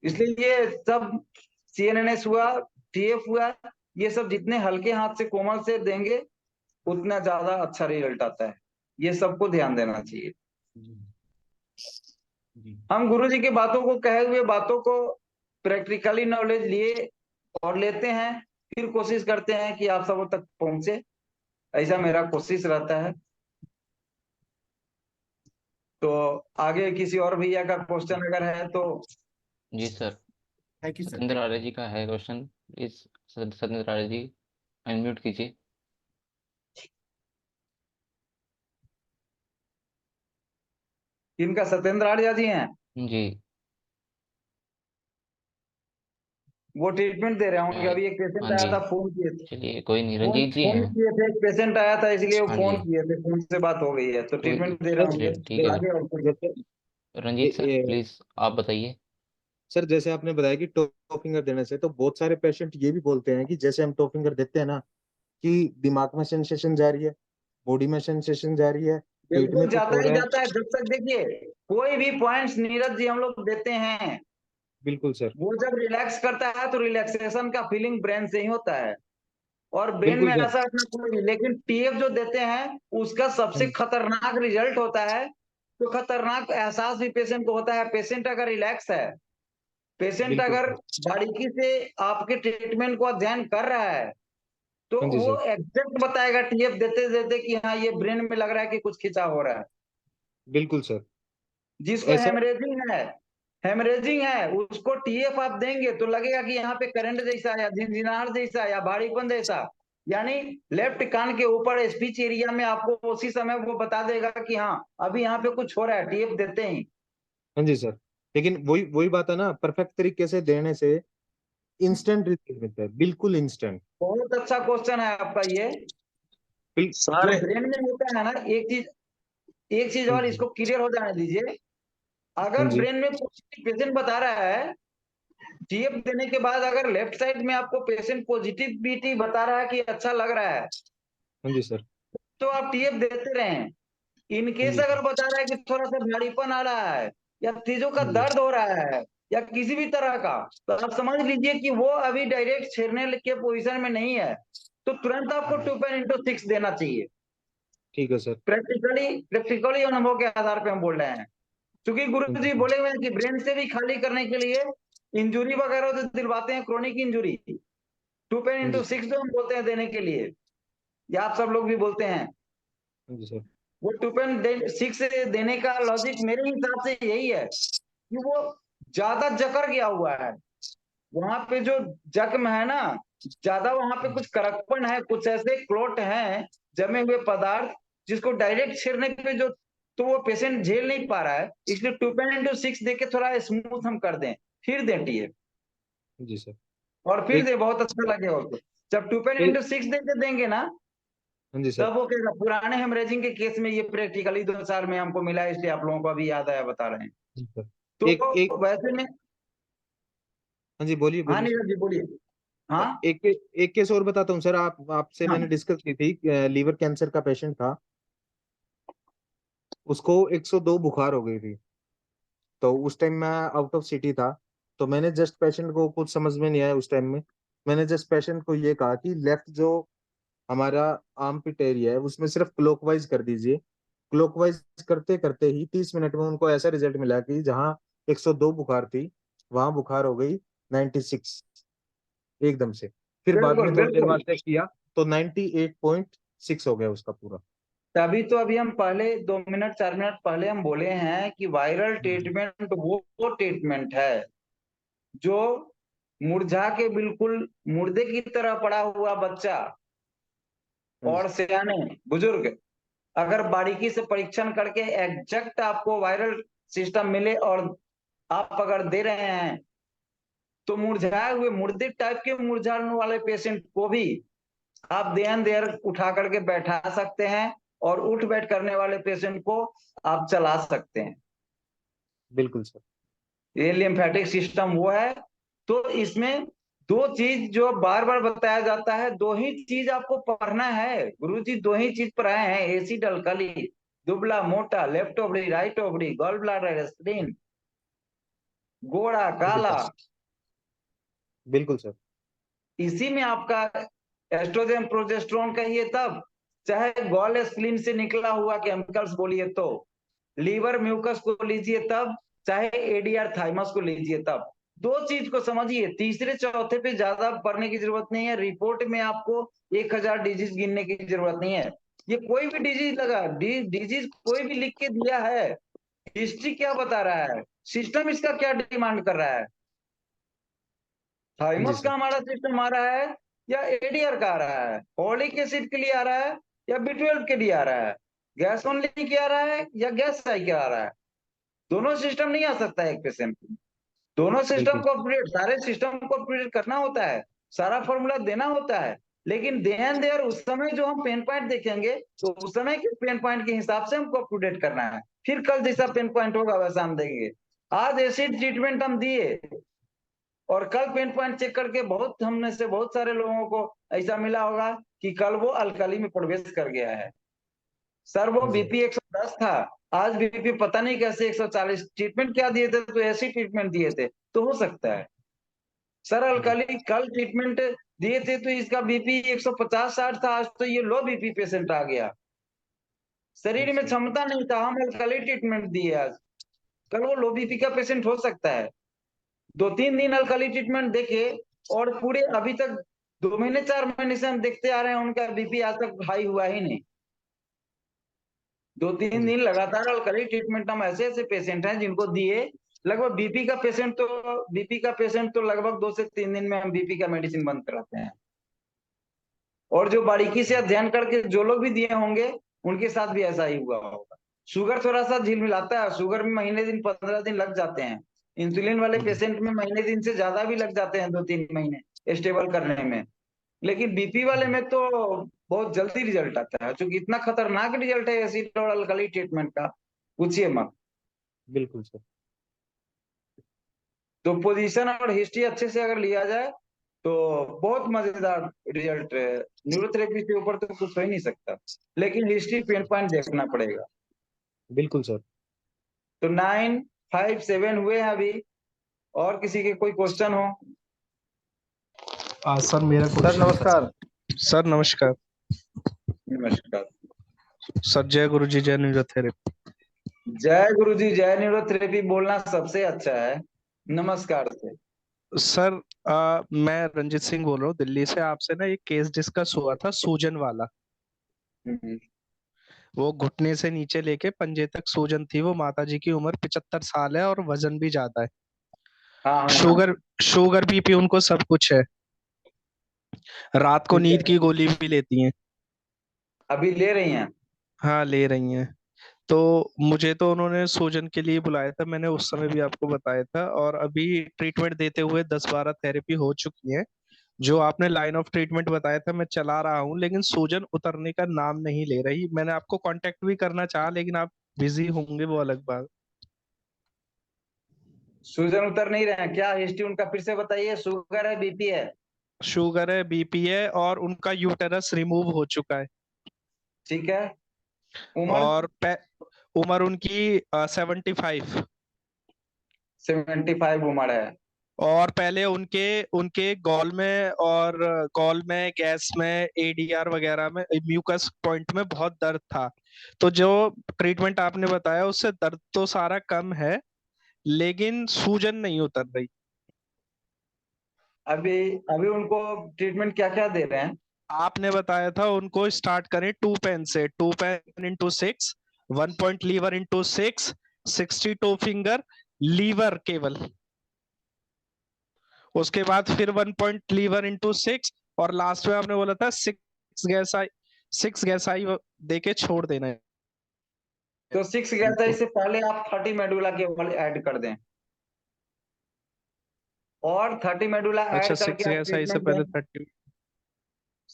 इसलिए ये सब सीएनएस हुआ, टीएफ हुआ, ये सब जितने हल्के हाथ से कोमल से देंगे उतना ज्यादा अच्छा रिजल्ट आता है। ये सबको ध्यान देना चाहिए। हम गुरु जी की बातों को, कहे हुए बातों को प्रैक्टिकली नॉलेज लिए और लेते हैं, फिर कोशिश करते हैं कि आप सबों तक पहुंचे। ऐसा मेरा कोशिश रहता है। तो आगे किसी और भैया का क्वेश्चन अगर है तो। जी sir, thank you sir. Satyendra Arya ji का है question, please Satyendra Arya ji unmute कीजिए। इनका सत्येंद्र आर्या जी हैं, जी। वो ट्रीटमेंट दे रहे हैं उनके। मैं अभी एक पेशेंट हाँ आया जी, था, फोन किए थे, चलिए कोई नहीं, फोन रंजीत जी फोन हैं। किए थे, एक पेशेंट आया था इसलिए वो हाँ फोन जी, किए थे, फोन से बात हो गई है, तो कोई ट्रीटमेंट दे रहे सर होंगे चलिए ठीक है। दिमागी और कुछ। जैसे रंजीत सर ये प्लीज आप बताइए। सर जैसे आपने बताया कि टॉप फिंगर देने से, तो बहुत सारे पेशेंट ये भी बोलते हैं कि जैसे हम टॉप फिंगर देते हैं ना, कि दिमाग में सेंसेशन जा रही है, बॉडी में सेंसेशन जा रही है, पेट में बिल्कुल कुछ जाता हो ही रहा है। जाता है। जब तक देखिए कोई भी पॉइंट्स नीरज जी हम लोग देते हैं, बिल्कुल सर। वो जब रिलैक्स करता है तो रिलैक्सेशन का फीलिंग ब्रेन से ही होता है, और ब्रेन बिल्कुल में सर। ऐसा ना कोई नहीं। लेकिन टीएफ जो देते हैं उसका सबसे हाँ खतरनाक रिजल्ट होता है, तो खतरनाक एहसास भी पेशेंट को होता है। पेशेंट अगर रिलैक्स है, पेशेंट बिल्कुल अगर सर। बारीकी से आपके ट्रीटमेंट को अध्ययन कर रहा है, तो हाँ जी वो सर। एग्जैक्ट बताएगा टीएफ देते देते कि हाँ ये ब्रेन में लग रहा है कि कुछ खिंचाव हो रहा है। बिल्कुल सर। जिसको ऐसा। हेमरेजिंग है उसको टीएफ आप देंगे तो लगेगा कि यहाँ पे करंट जैसा या झिनझिनाहट जैसा या भारीपन जैसा, यानी लेफ्ट कान के ऊपर स्पीच एरिया में आपको उसी समय वो बता देगा कि हाँ अभी यहाँ पे कुछ हो रहा है, टीएफ देते ही। हाँ जी सर। लेकिन वही वही बात है ना, परफेक्ट तरीके से देने से इंस्टेंट रिजल्ट मिलता है, बिल्कुल इंस्टेंट। बहुत अच्छा क्वेश्चन है आपका ये। जो सारे ब्रेन में होता है ना, एक चीज और इसको क्लियर हो जाने दीजिए। हाँ अगर जी। ब्रेन में पेशेंट बता रहा है, टीएफ देने के बाद अगर लेफ्ट साइड में आपको पेशेंट पॉजिटिविटी बता रहा है कि अच्छा लग रहा है, हाँ जी सर। तो आप टीएफ देते रहें। इन हाँ केस जी अगर सर। बता रहा है कि थोड़ा सा भारीपन आ रहा है या चीजों का हाँ जी। दर्द हो रहा है या किसी भी तरह का, तो आप समझ लीजिए कि वो अभी डायरेक्ट छेड़ने के पोजीशन में नहीं है, तो तुरंत आपको 2.6 देना चाहिए। ठीक है सर। प्रैक्टिकली अनुभव के आधार पे हम बोल रहे हैं, क्योंकि हाँ गुरु जी जी सर। बोले हुए हैं कि ब्रेन से भी खाली करने के लिए इंजुरी वगैरह जो दिलवाते हैं, क्रोनिक इंजुरी, टू पेन हाँ जी इंटू सर। सिक्स जो हम बोलते हैं देने के लिए, या आप सब लोग भी बोलते हैं, हाँ जी सर। वो 2.6 देने का लॉजिक मेरे हिसाब से यही है कि वो ज्यादा जकड़ गया हुआ है, वहां पे जो जख्म है ना, ज्यादा वहां पे कुछ कड़कपन है, कुछ ऐसे क्लोट हैं, जमे हुए पदार्थ, जिसको डायरेक्ट छेड़ने पे जो, तो वो पेशेंट झेल नहीं पा रहा है, इसलिए 2.6 देके थोड़ा स्मूथ हम कर दें, फिर दें टीएफ, हाँ जी सर। और फिर एक दे, बहुत अच्छा लगेगा उसको। जब 2.6 देके देंगे ना, हाँ जी सर। तब वो कहेगा। पुराने हेमरेजिंग के केस में ये प्रैक्टिकली 2 साल में हमको मिला, इसलिए आप लोगों को अभी याद आया बता रहे हैं। जी सर। एक एक तो वैसे में, हाँ जी, बोलिए हाँ बोलिए सर। नीरज जी बोलिए। हाँ एक एक केस और बताता हूँ सर। आपसे हाँ मैंने डिस्कस की थी, लीवर कैंसर का पेशेंट था। उसको 102 बुखार हो गई थी। तो उस टाइम मैं आउट ऑफ सिटी था। तो मैंने जस्ट पेशेंट को, कुछ समझ में नहीं आया उस टाइम में, मैंने जस्ट पेशेंट को ये कहा कि लेफ्ट जो हमारा आर्म पिट एरिया है उसमें सिर्फ क्लॉकवाइज कर दीजिए। क्लॉकवाइज करते करते ही 30 मिनट में उनको ऐसा रिजल्ट मिला कि जहाँ 102 बुखार थी, वहां बुखार हो गई 96 एकदम से। फिर बाद बिल्कुल में थोड़ी देर बिल्कुल। बाद चेक किया तो 98.6 हो गया उसका पूरा। तभी तो अभी हम पहले 2 मिनट 4 मिनट पहले हम बोले हैं कि वायरल ट्रीटमेंट वो ट्रीटमेंट है जो मुरझा के बिल्कुल मुर्दे की तरह पड़ा हुआ बच्चा हाँ जी। और सियाने बुजुर्ग अगर बारीकी से परीक्षण करके एग्जैक्ट आपको वायरल सिस्टम मिले और आप अगर दे रहे हैं, तो मुरझाए हुए मुर्दे टाइप के मुरझाने वाले पेशेंट को भी आप देन देर उठा करके बैठा सकते हैं, और उठ बैठ करने वाले पेशेंट को आप चला सकते हैं। बिल्कुल सर। ये लिम्फेटिक सिस्टम वो है। तो इसमें दो चीज जो बार बार बताया जाता है, दो ही चीज आपको पढ़ना है, गुरु जी दो ही चीज पढ़ाए हैं, एसिड अल्कली, दुबला मोटा, left ovary right ovary, gall bladder screen, गोरा बिल्कुल काला। सर। बिल्कुल सर। इसी में आपका एस्ट्रोजन प्रोजेस्टेरोन कहिए तब, चाहे गॉल स्प्लीन से निकला हुआ केमिकल्स बोलिए तो, लीवर म्यूकस को लीजिए तब, चाहे एडीआर थाइमस को लीजिए तब, दो चीज को समझिए। तीसरे चौथे पे ज्यादा पढ़ने की जरूरत नहीं है, रिपोर्ट में आपको 1000 डिजीज गिनने की जरूरत नहीं है। ये कोई भी डिजीज लगा, डिजीज कोई भी लिख के दिया है, हिस्ट्री क्या बता रहा है, सिस्टम इसका क्या डिमांड कर रहा है, हाँ जी थाइमस का सर। हमारा सिस्टम आ रहा है या एडीआर का आ रहा है, फॉलिक एसिड के लिए आ रहा है या B12 के लिए आ रहा है, गैस ओनली के आ रहा है या गैस साई के आ रहा है। दोनों सिस्टम नहीं आ सकता है एक पेशेंट में। दोनों सिस्टम को ऑपरेट, सारे सिस्टम को ऑपरेट करना होता है, सारा फॉर्मूला देना होता है, लेकिन देन देयर उस समय जो हम पेन पॉइंट देखेंगे तो उस समय के पेन पॉइंट के हिसाब से हमको अपडेट करना है, फिर कल जैसा पेन पॉइंट होगा वैसा हम देंगे। आज एसिड ट्रीटमेंट हम दिए और कल पेन पॉइंट चेक करके बहुत हमने से बहुत सारे लोगों को ऐसा मिला होगा कि कल वो अल्कली में प्रवेश कर गया है। सर वो बीपी 110 था, आज बीपी पता नहीं कैसे 140। ट्रीटमेंट क्या दिए थे? तो ऐसी ट्रीटमेंट दिए थे, तो हो सकता है। सर अल्कली कल ट्रीटमेंट दिए थे तो इसका बीपी 150-60 था, आज तो ये लो बीपी पेशेंट आ गया। शरीर में क्षमता नहीं था, हम अल्कली ट्रीटमेंट दिए आज, कल वो लो बीपी का पेशेंट हो सकता है। 2-3 दिन अल्कली ट्रीटमेंट देखे और पूरे अभी तक 2 महीने 4 महीने से हम देखते आ रहे हैं उनका बीपी आज तक हाई हुआ ही नहीं। 2-3 दिन लगातार अल्कली ट्रीटमेंट हम ऐसे पेशेंट हैं जिनको दिए, लगभग बीपी का पेशेंट तो लगभग 2 से 3 दिन में हम बीपी का मेडिसिन बंद कराते हैं। और जो बारीकी से अध्ययन करके जो लोग भी दिए होंगे उनके साथ भी ऐसा ही हुआ होगा। शुगर थोड़ा सा झिलमिलाता है, शुगर में महीने दिन 15 दिन लग जाते हैं। इंसुलिन वाले पेशेंट में महीने दिन से ज्यादा भी लग जाते हैं, 2-3 महीने स्टेबल करने में। लेकिन बीपी वाले में तो बहुत जल्दी रिजल्ट आता है, क्योंकि इतना खतरनाक रिजल्ट है एसिड और अल्कली ट्रीटमेंट का, पूछिए मत। बिल्कुल सर। तो पोजीशन और हिस्ट्री अच्छे से अगर लिया जाए तो बहुत मजेदार रिजल्ट है। न्यूरोथेरेपी के ऊपर तो कुछ हो ही नहीं सकता, लेकिन हिस्ट्री पेन पॉइंट देखना पड़ेगा। बिल्कुल सर। तो 9, 5, 7 हुए हैं अभी। और किसी के कोई क्वेश्चन हो? सर मेरा सर क्वेश्चन नमस्कार। सर नमस्कार। नमस्कार सर जय गुरु जी, जय न्यूरोथेरेपी। जय गुरु जी, जय न्यूरोथेरेपी बोलना सबसे अच्छा है नमस्कार से। सर मैं रंजित सिंह बोल रहा हूँ दिल्ली से। आपसे ना एक केस डिस्कस हुआ था सूजन वाला। वो घुटने से नीचे लेके पंजे तक सूजन थी। वो माता जी की उम्र 75 साल है और वजन भी ज्यादा है। हाँ हाँ शुगर बीपी उनको सब कुछ है। रात को ठीक नींद है। की गोली भी लेती हैं। अभी ले रही हैं? हाँ ले रही हैं। तो मुझे तो उन्होंने सूजन के लिए बुलाया था, मैंने उस समय भी आपको बताया था। और अभी ट्रीटमेंट देते हुए 10-12 थेरेपी हो चुकी है। जो आपने लाइन ऑफ ट्रीटमेंट बताया था मैं चला रहा हूँ, लेकिन सूजन उतरने का नाम नहीं ले रही। मैंने आपको कांटेक्ट भी करना चाहा, लेकिन आप बिजी होंगे, वो अलग बात। सूजन उतर नहीं रहे हैं? क्या हिस्ट्री उनका फिर से बताइए। शुगर है, बीपी है? शुगर है, बीपी है, और उनका यूटेरस रिमूव हो चुका है। ठीक है। उम्र? और उम्र उनकी 75। 75 उम्र है। और पहले उनके उनके गॉल में गैस में एडीआर वगैरह में म्यूकस पॉइंट में बहुत दर्द था। तो जो ट्रीटमेंट आपने बताया उससे दर्द तो सारा कम है, लेकिन सूजन नहीं उतर रही। अभी अभी उनको ट्रीटमेंट क्या क्या दे रहे हैं? आपने बताया था उनको स्टार्ट करें 2 पेन से, 2 pen into 6, 1 point liver into 6, 62 finger lever केवल। उसके बाद फिर 1 पॉइंट लीवर इंटू 6, और लास्ट में आपने बोला था 6 गैस आई दे के छोड़ देना है। तो 6 गैस आई से पहले आप 30 मेडुला केवल ऐड कर दें, और 30 मेडुला अच्छा, ऐड 6 करके आप गैस आई से ट्रीटमेंट पहले दें। 30।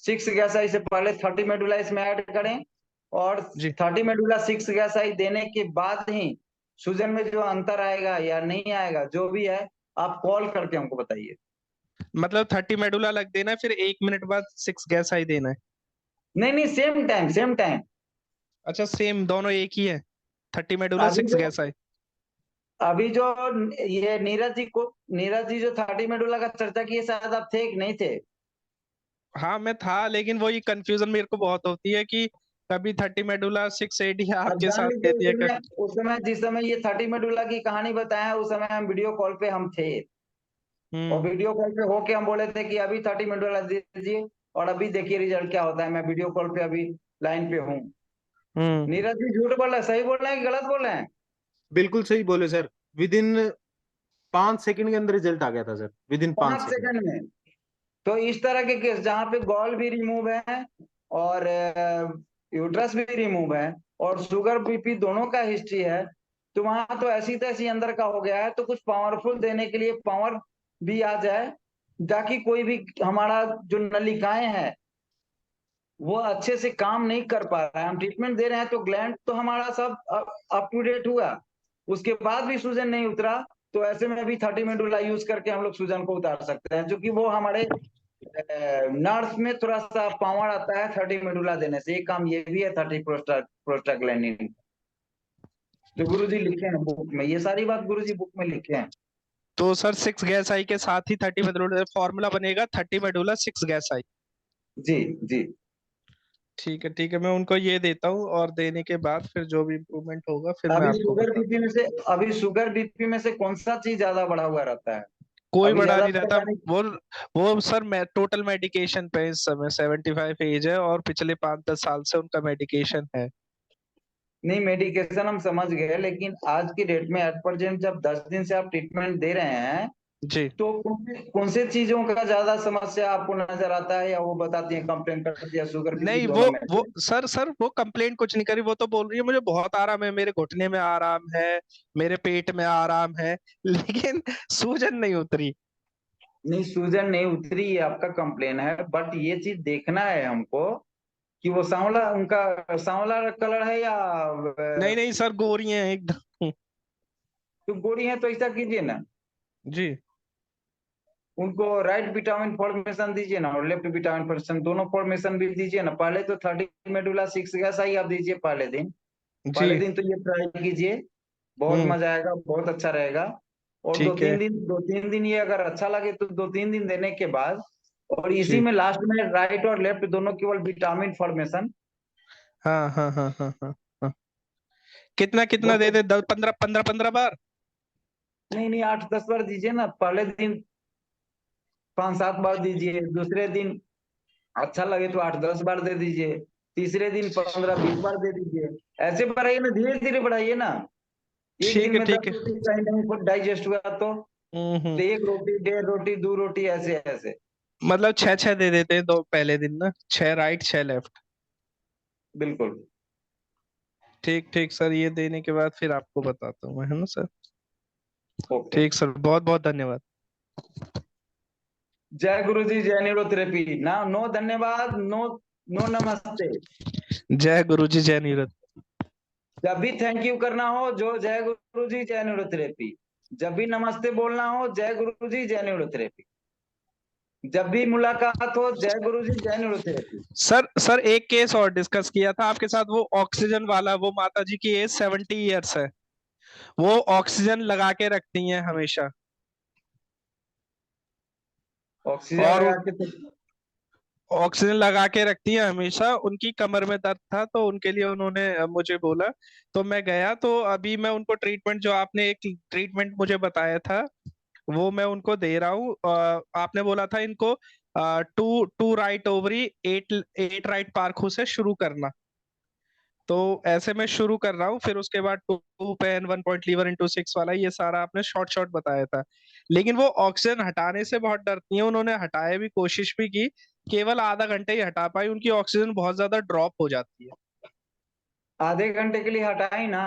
6 गैस आई से पहले 30 मेडुला इसमें ऐड करें, और जी 30 मेडुला 6 गैस आई देने के बाद ही सूजन में जो अंतर आएगा या नहीं आएगा जो भी है, आप कॉल करके हमको बताइए। मतलब 30 मेडुला लग देना है, फिर 1 मिनट बाद 6 गैस आई देना है? नहीं नहीं, सेम टाइम सेम टाइम। अच्छा, सेम दोनों एक ही है, 30 मेडुला अभी 6 जो गैस आई। अभी जो ये नीरज जी जो 30 मेडुला का चर्चा किए, शायद आप थे कि नहीं थे? हाँ मैं था, लेकिन वो ये कंफ्यूजन मेरे को बहुत होती है कि कभी 30 मेडुला 6 एडीआर अब के जान साथ लीजिए, दे दिया। उस समय जिस समय ये 30 मेडुला की कहानी बताया उस समय हम वीडियो कॉल पे हम थे, और वीडियो कॉल पे होके हम बोले थे कि अभी 30 मेडुला दीजिए, और अभी देखिए रिजल्ट क्या होता है। मैं वीडियो कॉल पे अभी लाइन पे हूँ। नीरज जी झूठ बोल रहे हैं, सही बोल रहे हैं कि गलत बोल रहे हैं? बिल्कुल सही बोले सर। विद इन 5 सेकंड के अंदर रिजल्ट आ गया था sir, with in 5 5 second. Second में। तो इस तरह के केस जहाँ पे गॉल भी रिमूव है और यूट्रस भी रिमूव है और शुगर बीपी दोनों का हिस्ट्री है, तो वहां तो ऐसी तैसी अंदर का हो गया है, तो कुछ पावरफुल देने के लिए पावर भी आ जाए, ताकि कोई भी हमारा जो नलिकाएं हैं वो अच्छे से काम नहीं कर पा रहा है। हम ट्रीटमेंट दे रहे हैं तो ग्लैंड तो हमारा सब अप टू डेट हुआ, उसके बाद भी सूजन नहीं उतरा, तो ऐसे में भी 30 मेडुला यूज करके हम लोग सूजन को उतार सकते हैं, जो कि वो हमारे नर्स में थोड़ा सा पावर आता है 30 मेडुला देने से। एक काम ये भी है 30 प्रोस्टाग्लैंडिन, जो गुरुजी लिखे हैं बुक में, ये सारी बात गुरुजी बुक में लिखे हैं। तो सर 6 गैस आई के साथ ही 30 मेडुला फॉर्मूला बनेगा, 30 मेडुला 6 गैस आई। जी जी ठीक है, मैं उनको ये देता हूँ और देने के बाद फिर जो भी इम्प्रूवमेंट होगा फिर मैं अभी आपको शुगर बता। बीपी में से अभी शुगर बीपी में से कौन सा चीज ज्यादा बढ़ा हुआ रहता है? कोई अभी बड़ा ज्यादा नहीं रहता। वो सर मैं टोटल मेडिकेशन पे इस समय 75 एज है और पिछले 5-10 साल से उनका मेडिकेशन है। नहीं, मेडिकेशन हम समझ गए, लेकिन आज की डेट में एट प्रेजेंट जब 10 दिन से आप ट्रीटमेंट दे रहे हैं, जी। तो कौन से चीजों का ज्यादा समस्या आपको नजर आता है, या वो बताती है कंप्लेन करती है शुगर बीपी नहीं, दोनों में वो से? सर वो कंप्लेंट कुछ नहीं करी, वो तो बोल रही है मुझे बहुत आराम है, मेरे घुटने में आराम है, मेरे पेट में आराम है, लेकिन सूजन नहीं उतरी। नहीं, सूजन नहीं उतरी ये आपका कंप्लेन है, बट ये चीज देखना है हमको कि वो सांवला, उनका सांवला कलर है या नहीं नहीं सर, गोरी है एकदम। तो गोरी है, तो ऐसा कीजिए ना, जी। उनको राइट विटामिन फॉर्मेशन दीजिए ना, और लेफ्ट विटामिन फॉर्मेशन, दोनों फॉर्मेशन भी दीजिए ना। पहले तो 30 मेडुला 6 गैस आई आप दीजिए पहले दिन। जी। पहले दिन तो ये ट्राई कीजिए, बहुत हम्म। मजा आएगा, बहुत अच्छा रहेगा। और ठीक है। 2-3 दिन ये अगर अच्छा लगे तो 2-3 दिन देने के बाद, और इसी जी। में लास्ट में राइट और लेफ्ट दोनों केवल विटामिन फॉर्मेशन। हाँ हाँ हाँ हाँ हाँ हाँ। कितना वो कितना दे तो दे, 15 बार? नहीं नहीं, 8-10 बार दीजिए ना। पहले दिन 5-7 बार दीजिए, दूसरे दिन अच्छा लगे तो 8-10 बार दे दीजिए, तीसरे दिन 15-20 बार दे दीजिए। ऐसे बढ़ाइए ना, धीरे धीरे बढ़ाइए ना। एक दिन ठीक है में 10 ठीक है। रोटी कहीं नहीं डाइजेस्ट हुआ तो 1 रोटी, 1.5 रोटी, 2 रोटी, ऐसे ऐसे। मतलब 6-6 दे देते हैं दो पहले दिन ना, 6 राइट 6 लेफ्ट। बिल्कुल। ठीक ठीक सर, ये देने के बाद फिर आपको बताता हूँ मैं, है ना सर? ओके। ठीक सर, बहुत बहुत धन्यवाद। जय गुरु जी, जय न्यूरोथेरेपी ना। नो धन्यवाद, नो नो नमस्ते। जय गुरु जी, जय नीरज। जब भी थैंक यू करना हो, जो जय गुरु जी जय न्यूरोथेरेपी। जब भी नमस्ते बोलना हो, जय गुरु जी जय न्यूरोथेरेपी। जब भी मुलाकात हो, जय गुरु जी जय न्यूरोथेरेपी। सर एक केस और डिस्कस किया था आपके साथ, वो ऑक्सीजन वाला। वो माता जी की एज 70 ईयर्स है, वो ऑक्सीजन लगा के रखती हैं हमेशा। ऑक्सीजन और लगा के तो ऑक्सीजन लगा के रखती है हमेशा। उनकी कमर में दर्द था तो उनके लिए उन्होंने मुझे बोला, तो मैं गया। तो अभी मैं उनको ट्रीटमेंट, जो आपने एक ट्रीटमेंट मुझे बताया था, वो मैं उनको दे रहा हूँ। आपने बोला था इनको 2 राइट ओवरी 8 राइट पार्खू से शुरू करना। तो ऐसे मैं शुरू कर रहा हूँ, फिर उसके बाद 2 पेन 1 पॉइंट लीवर इंटू 6 वाला, ये सारा आपने शॉर्ट शॉर्ट बताया था। लेकिन वो ऑक्सीजन हटाने से बहुत डरती है, उन्होंने हटाए भी, कोशिश भी की, केवल आधा घंटे ही हटा पाई, उनकी ऑक्सीजन बहुत ज्यादा ड्रॉप हो जाती है। आधे घंटे के लिए हटाई ना।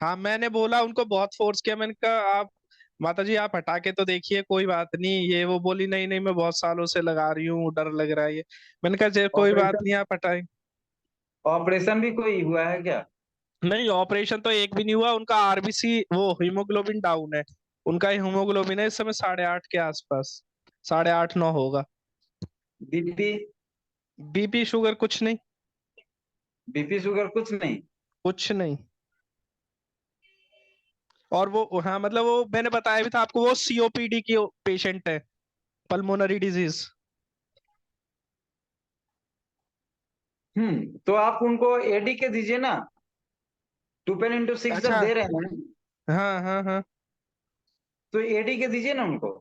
हाँ, मैंने बोला उनको, बहुत फोर्स किया, मैंने कहा आप माता जी आप हटा के तो देखिए, कोई बात नहीं। ये वो बोली नहीं नहीं, मैं बहुत सालों से लगा रही हूँ, डर लग रहा है ये। मैंने कहा "जे, कोई बात ऑपरेशन नहीं, आप हटाएं"। ऑपरेशन भी कोई हुआ है क्या? नहीं, ऑपरेशन तो एक भी नहीं हुआ। उनका आरबीसी, वो हीमोग्लोबिन डाउन है। उनका हीमोग्लोबिन है इस समय 8.5 के आसपास, 8.5-9 होगा। बीपी? बीपी शुगर कुछ नहीं। बीपी शुगर कुछ नहीं। कुछ नहीं। और वो, हाँ मतलब वो मैंने बताया भी था आपको, वो सीओपीडी की पेशेंट है, पल्मोनरी डिजीज। तो आप उनको एडी के दीजिए ना। 2 पेन इंटू 6 जब अच्छा। दे रहे हैं हाँ हाँ हाँ। तो एडी के दीजिए ना उनको।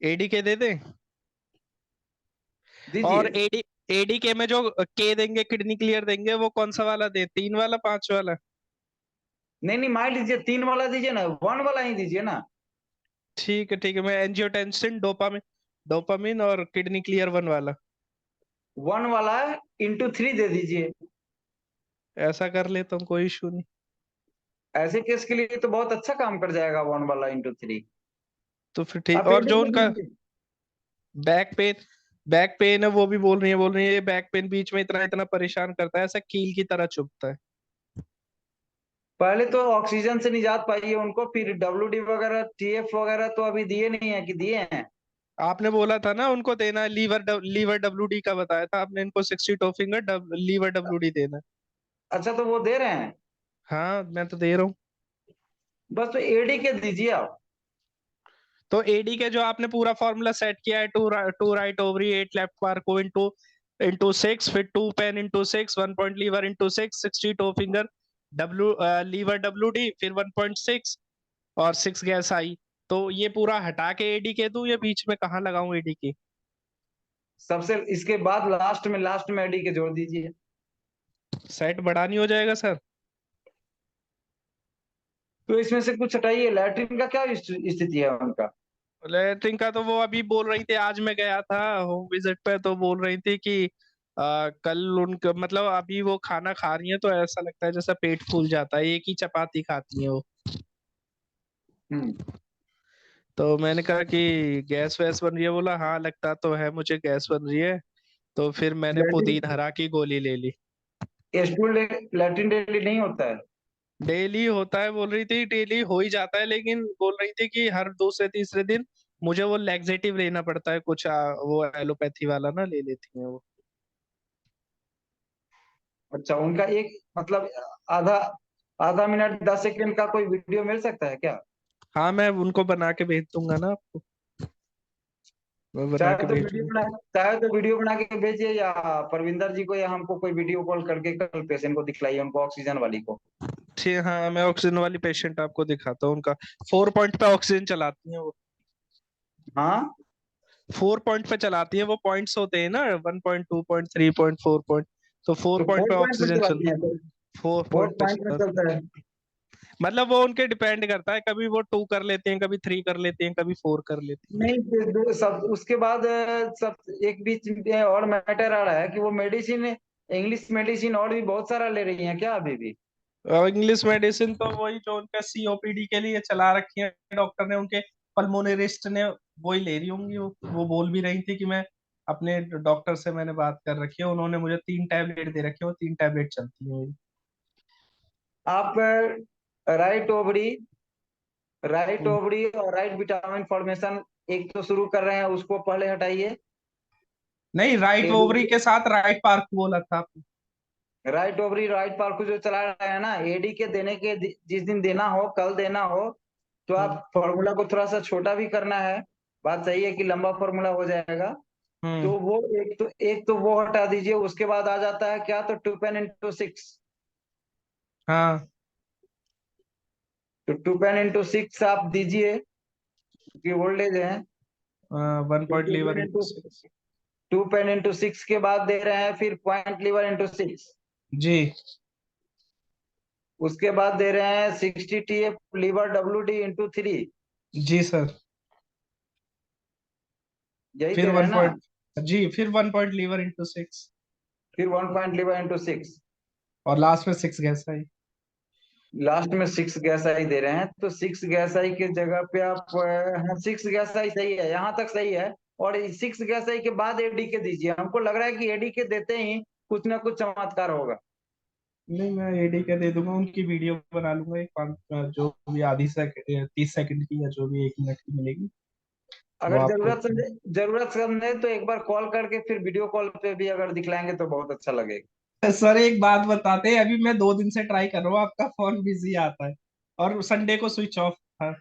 एडी के दे दें? और दीजिए। एडी के में जो के देंगे, किडनी क्लियर देंगे, वो कौन सा वाला दे, 3 वाला 5 वाला? नहीं नहीं, माइल्ड दीजिए, 3 वाला दीजिए ना, 1 वाला ही दीजिए ना। ठीक है, मैं एंजियोटेंसिन, डोपामिन डोपामिन और किडनी क्लियर 1 वाला 1 वाला इंटू 3 दे दीजिए। ऐसा कर लेता हूँ, कोई इशू नहीं। ऐसे केस के लिए तो बहुत अच्छा काम कर जाएगा 1 वाला *3। तो फिर ठीक। आप और एडी जो कर उनका दीजिए। बैक पेन है वो भी बोल रही है ये बैक पेन बीच में इतना इतना परेशान करता है, ऐसा कील की तरह चुभता है। पहले तो ऑक्सीजन से निजात पाई है उनको, फिर WD वगैरह TF वगैरह तो अभी दिए नहीं है कि दिए हैं? आपने बोला था ना उनको देना है लीवर WD का बताया था आपने, इनको 60 टोफिंगर लीवर WD देना है। अच्छा, तो वो दे रहे हैं? हाँ मैं तो दे रहा हूँ। बस तो एडी के दीजिए आप। तो एडी के जो आपने पूरा फॉर्मूला सेट किया है, टू राइट ओवरी 8 लेफ्ट पार को इंटू 6, फिर 2 pen into 6, 1 point liver into 6, 60 toe finger lever WD, फिर 1.6 और 6 गैस आई। तो ये पूरा हटा के एडी के दूं या बीच में कहाँ लगाऊं एडी की? सबसे इसके बाद लास्ट में एडी के जोड़ दीजिए। सेट बड़ा नहीं हो जाएगा सर? तो इसमें से कुछ हटाइए। लैट्रिन का क्या स्थिति है उनका? लेटरिन का तो वो अभी बोल रही थी, आज मैं गया था होम विजिट पे तो बोल रही थी कि कल उनका मतलब अभी वो खाना खा रही है तो ऐसा लगता है जैसा पेट फूल जाता है, एक ही चपाती खाती है वो। तो मैंने कहा कि गैस वैस बन रही है, बोला हाँ लगता तो है मुझे गैस बन रही है। तो फिर मैंने लैट्रिन पुदीन हरा की गोली ले ली। स्टूल लैट्रिन डेली नहीं होता है? डेली होता है बोल रही थी, डेली हो ही जाता है, लेकिन बोल रही थी कि हर दूसरे तीसरे दिन मुझे वो लैक्सेटिव लेना पड़ता है कुछ, वो एलोपैथी वाला ना ले लेती है वो। अच्छा, उनका एक मतलब आधा आधा मिनट 10 सेकंड का कोई वीडियो मिल सकता है क्या? हाँ मैं उनको बना के भेज दूंगा ना आपको, मैं बना के भेज दूंगा। चाहे तो वीडियो बना के भेजिए, या परविंदर जी को या हमको कोई वीडियो कॉल करके कल पेशेंट को दिखलाइए, उनको ऑक्सीजन वाली को। ठीक, हाँ मैं ऑक्सीजन वाली पेशेंट आपको दिखाता हूँ, उनका 4 पॉइंट पे ऑक्सीजन चलाती है वो। हाँ 4 पॉइंट पे चलाती है वो, पॉइंट्स होते हैं ना 1.2 पॉइंट 3 पॉइंट 4 पॉइंट, तो 4 तो पॉइंट पे 4 पॉइंट पर ऑक्सीजन चल, चलाती हैं तो 4 4 पॉइंट पे पॉइंट में चलाती चलता है। है। मतलब वो उनके डिपेंड करता है, कभी वो 2 कर लेते हैं, कभी 3 कर लेते हैं, कभी 4 कर लेते हैं। नहीं, सब उसके बाद सब एक बीच में और मैटर आ रहा है कि वो मेडिसिन, इंग्लिश मेडिसिन और भी बहुत सारा ले रही हैं क्या अभी भी? इंग्लिश मेडिसिन तो वही जो उनका COPD के लिए चला रखी है डॉक्टर ने, उनके पल्मोनरिस्ट ने वही ले रही होंगी वो बोल भी रही थी कि मैं अपने डॉक्टर से मैंने बात कर रखी है, उन्होंने मुझे 3 टैबलेट दे रखे हैं, वो 3 टैबलेट चलती है। आप राइट ओवरी और राइट विटामिन फॉर्मेशन एक तो शुरू कर रहे हैं, उसको पहले हटाइए। नहीं, राइट ओवरी के साथ राइट पार्क बोला था आपने। राइट ओवरी राइट पार्क को जो चला रहे हैं ना, एडी के देने के जिस दिन देना हो, कल देना हो, तो आप फॉर्मूला को थोड़ा सा छोटा भी करना है। बात सही है कि लंबा फॉर्मूला हो जाएगा, तो वो एक तो वो हटा दीजिए। उसके बाद आ जाता है क्या, तो 2 पेन इंटू 6। हाँ तो 2 पेन इंटू 6 आप दीजिए, क्योंकि वोल्टेज है। 1 point liver into 6 2 pen into 6 के बाद दे रहे हैं फिर पॉइंट लीवर इंटू 6। जी। उसके बाद दे रहे हैं 60 TF लीवर WD इंटू 3। जी सर। यही फिर दे रहे 1 हैं ना? पॉइंट, जी फिर 1 पॉइंट लीवर इंटू 6, फिर 1 पॉइंट लीवर इंटू 6, और लास्ट में 6 गैस आई। लास्ट में 6 गैस आई दे रहे हैं। तो 6 गैस आई के जगह पे आप हाँ 6 गैस आई सही है, यहाँ तक सही है। और 6 गैस आई के बाद एडी के दीजिए। हमको लग रहा है कि एडी के देते ही कुछ ना कुछ चमत्कार होगा। नहीं मैं एडी का दे दूंगा, उनकी वीडियो बना लूंगा एक जो भी आधी सेकंड 30 सेकंड की या जो भी 1 मिनट की मिलेगी वो अगर आपको। जरूरत समझे तो एक बार कॉल करके फिर वीडियो कॉल पे भी अगर दिखलाएंगे तो बहुत अच्छा लगेगा। सर एक बात बताते हैं, अभी मैं 2 दिन से ट्राई कर रहा हूँ, आपका फोन बिजी आता है और संडे को स्विच ऑफ था।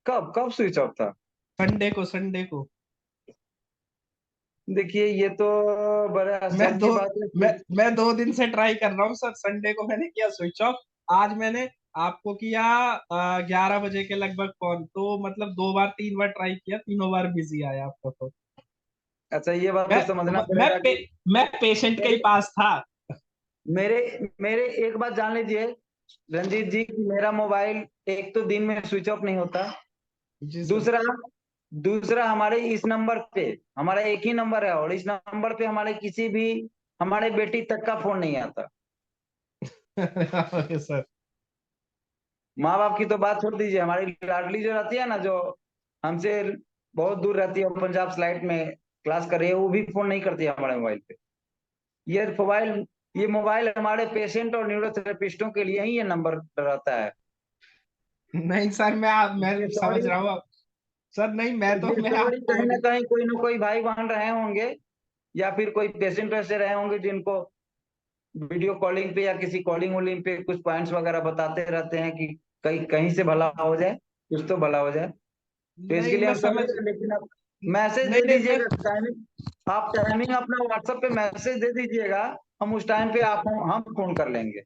कब कब स्विच ऑफ था? संडे को। देखिए, ये तो बड़ा मैं आश्चर्य दो की बात है। मैं 2 दिन से ट्राई कर रहा हूँ सर, संडे को मैंने किया स्विच ऑफ, आज मैंने आपको किया 11 बजे के लगभग फोन, तो मतलब 2 बार 3 बार ट्राई किया, तीनों बार बिजी आया आपका फोन। अच्छा, ये बात मैं तो समझना मैं पड़ेगा पे, कि मैं पेशेंट के ही पास था। मेरे मेरे एक बात जान लीजिए रंजीत जी, कि मेरा मोबाइल एक तो दिन में स्विच ऑफ नहीं होता। जी सर। दूसरा दूसरा हमारे इस नंबर पे, हमारा एक ही नंबर है, और इस नंबर पे हमारे किसी भी हमारे बेटी तक का फोन नहीं आता। सर माँ बाप की तो बात छोड़ दीजिए, हमारी लाडली जो रहती है ना, जो हमसे बहुत दूर रहती है, पंजाब स्लाइड में क्लास कर रही है, वो भी फोन नहीं करती है हमारे मोबाइल पे। ये मोबाइल हमारे पेशेंट और न्यूरोथेरेपिस्टों के लिए ही ये नंबर रहता है। नहीं सर, मैं समझ सॉरी, रहा हूँ सर। नहीं, मैं सॉरी, आपको कहीं ना कहीं कोई ना कोई भाई बहन रहे होंगे, या फिर कोई पेशेंट ऐसे रहे होंगे जिनको वीडियो कॉलिंग पे या किसी कॉलिंग वॉलिंग पे कुछ पॉइंट्स वगैरह बताते रहते हैं कि कहीं कहीं से भला हो जाए, कुछ तो भला हो जाए। तो नहीं, इसके लिए मैं हम समझ समझ रहे हैं, लेकिन आप मैसेज नहीं दे नहीं मैं दीजिएगा, टाइमिंग अपना व्हाट्सएप पे मैसेज दे दीजिएगा, हम उस टाइम पे आप हम फोन कर लेंगे।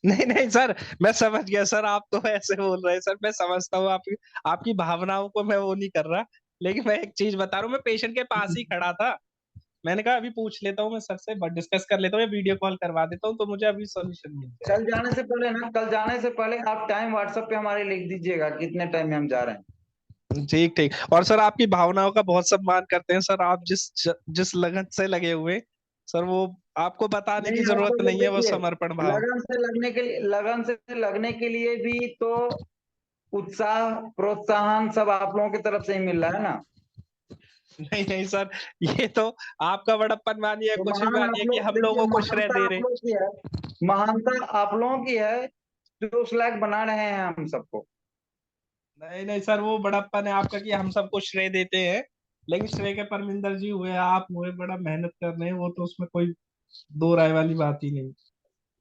नहीं नहीं सर, मैं समझ गया सर। आप तो ऐसे बोल रहे हैं सर, मैं समझता हूँ आपकी आपकी भावनाओं को, मैं वो नहीं कर रहा। लेकिन मैं एक चीज बता रहा हूँ, मैं पेशेंट के पास ही खड़ा था। मैंने कहा अभी पूछ लेता हूँ मैं सर से, डिस्कस कर लेता हूँ या वीडियो कॉल करवा देता हूँ, तो मुझे अभी सोल्यूशन मिल कल जाएगा। जाने से पहले ना, कल जाने से पहले आप टाइम व्हाट्सएप पे हमारे लिख दीजिएगा, कितने टाइम में हम जा रहे हैं। ठीक ठीक। और सर आपकी भावनाओं का बहुत सम्मान करते हैं सर। आप जिस लगन से लगे हुए सर, वो आपको बताने की नहीं, आप जरूरत लोग नहीं है, वो देखिए, समर्पण भाव। लगन से लगने के लिए भी तो उत्साह प्रोत्साहन सब आप लोगों की तरफ से ही मिल रहा है ना। नहीं नहीं सर, ये तो आपका बड़प्पन मानिए, तो कुछ भी महान आप मानिए कि लोग हम देखिए, लोगों को श्रेय महानता दे आप रहे। लोग की है, महानता आप लोगों की है, जो उस लायक बना रहे हैं हम सबको। नहीं नहीं सर, वो बड़प्पन है आपका कि हम सबको श्रेय देते हैं। लेकिन श्रेय के परमिंदर जी हुए, आप हुए, बड़ा मेहनत कर रहे हैं, वो तो उसमें कोई दो राय वाली बात ही नहीं।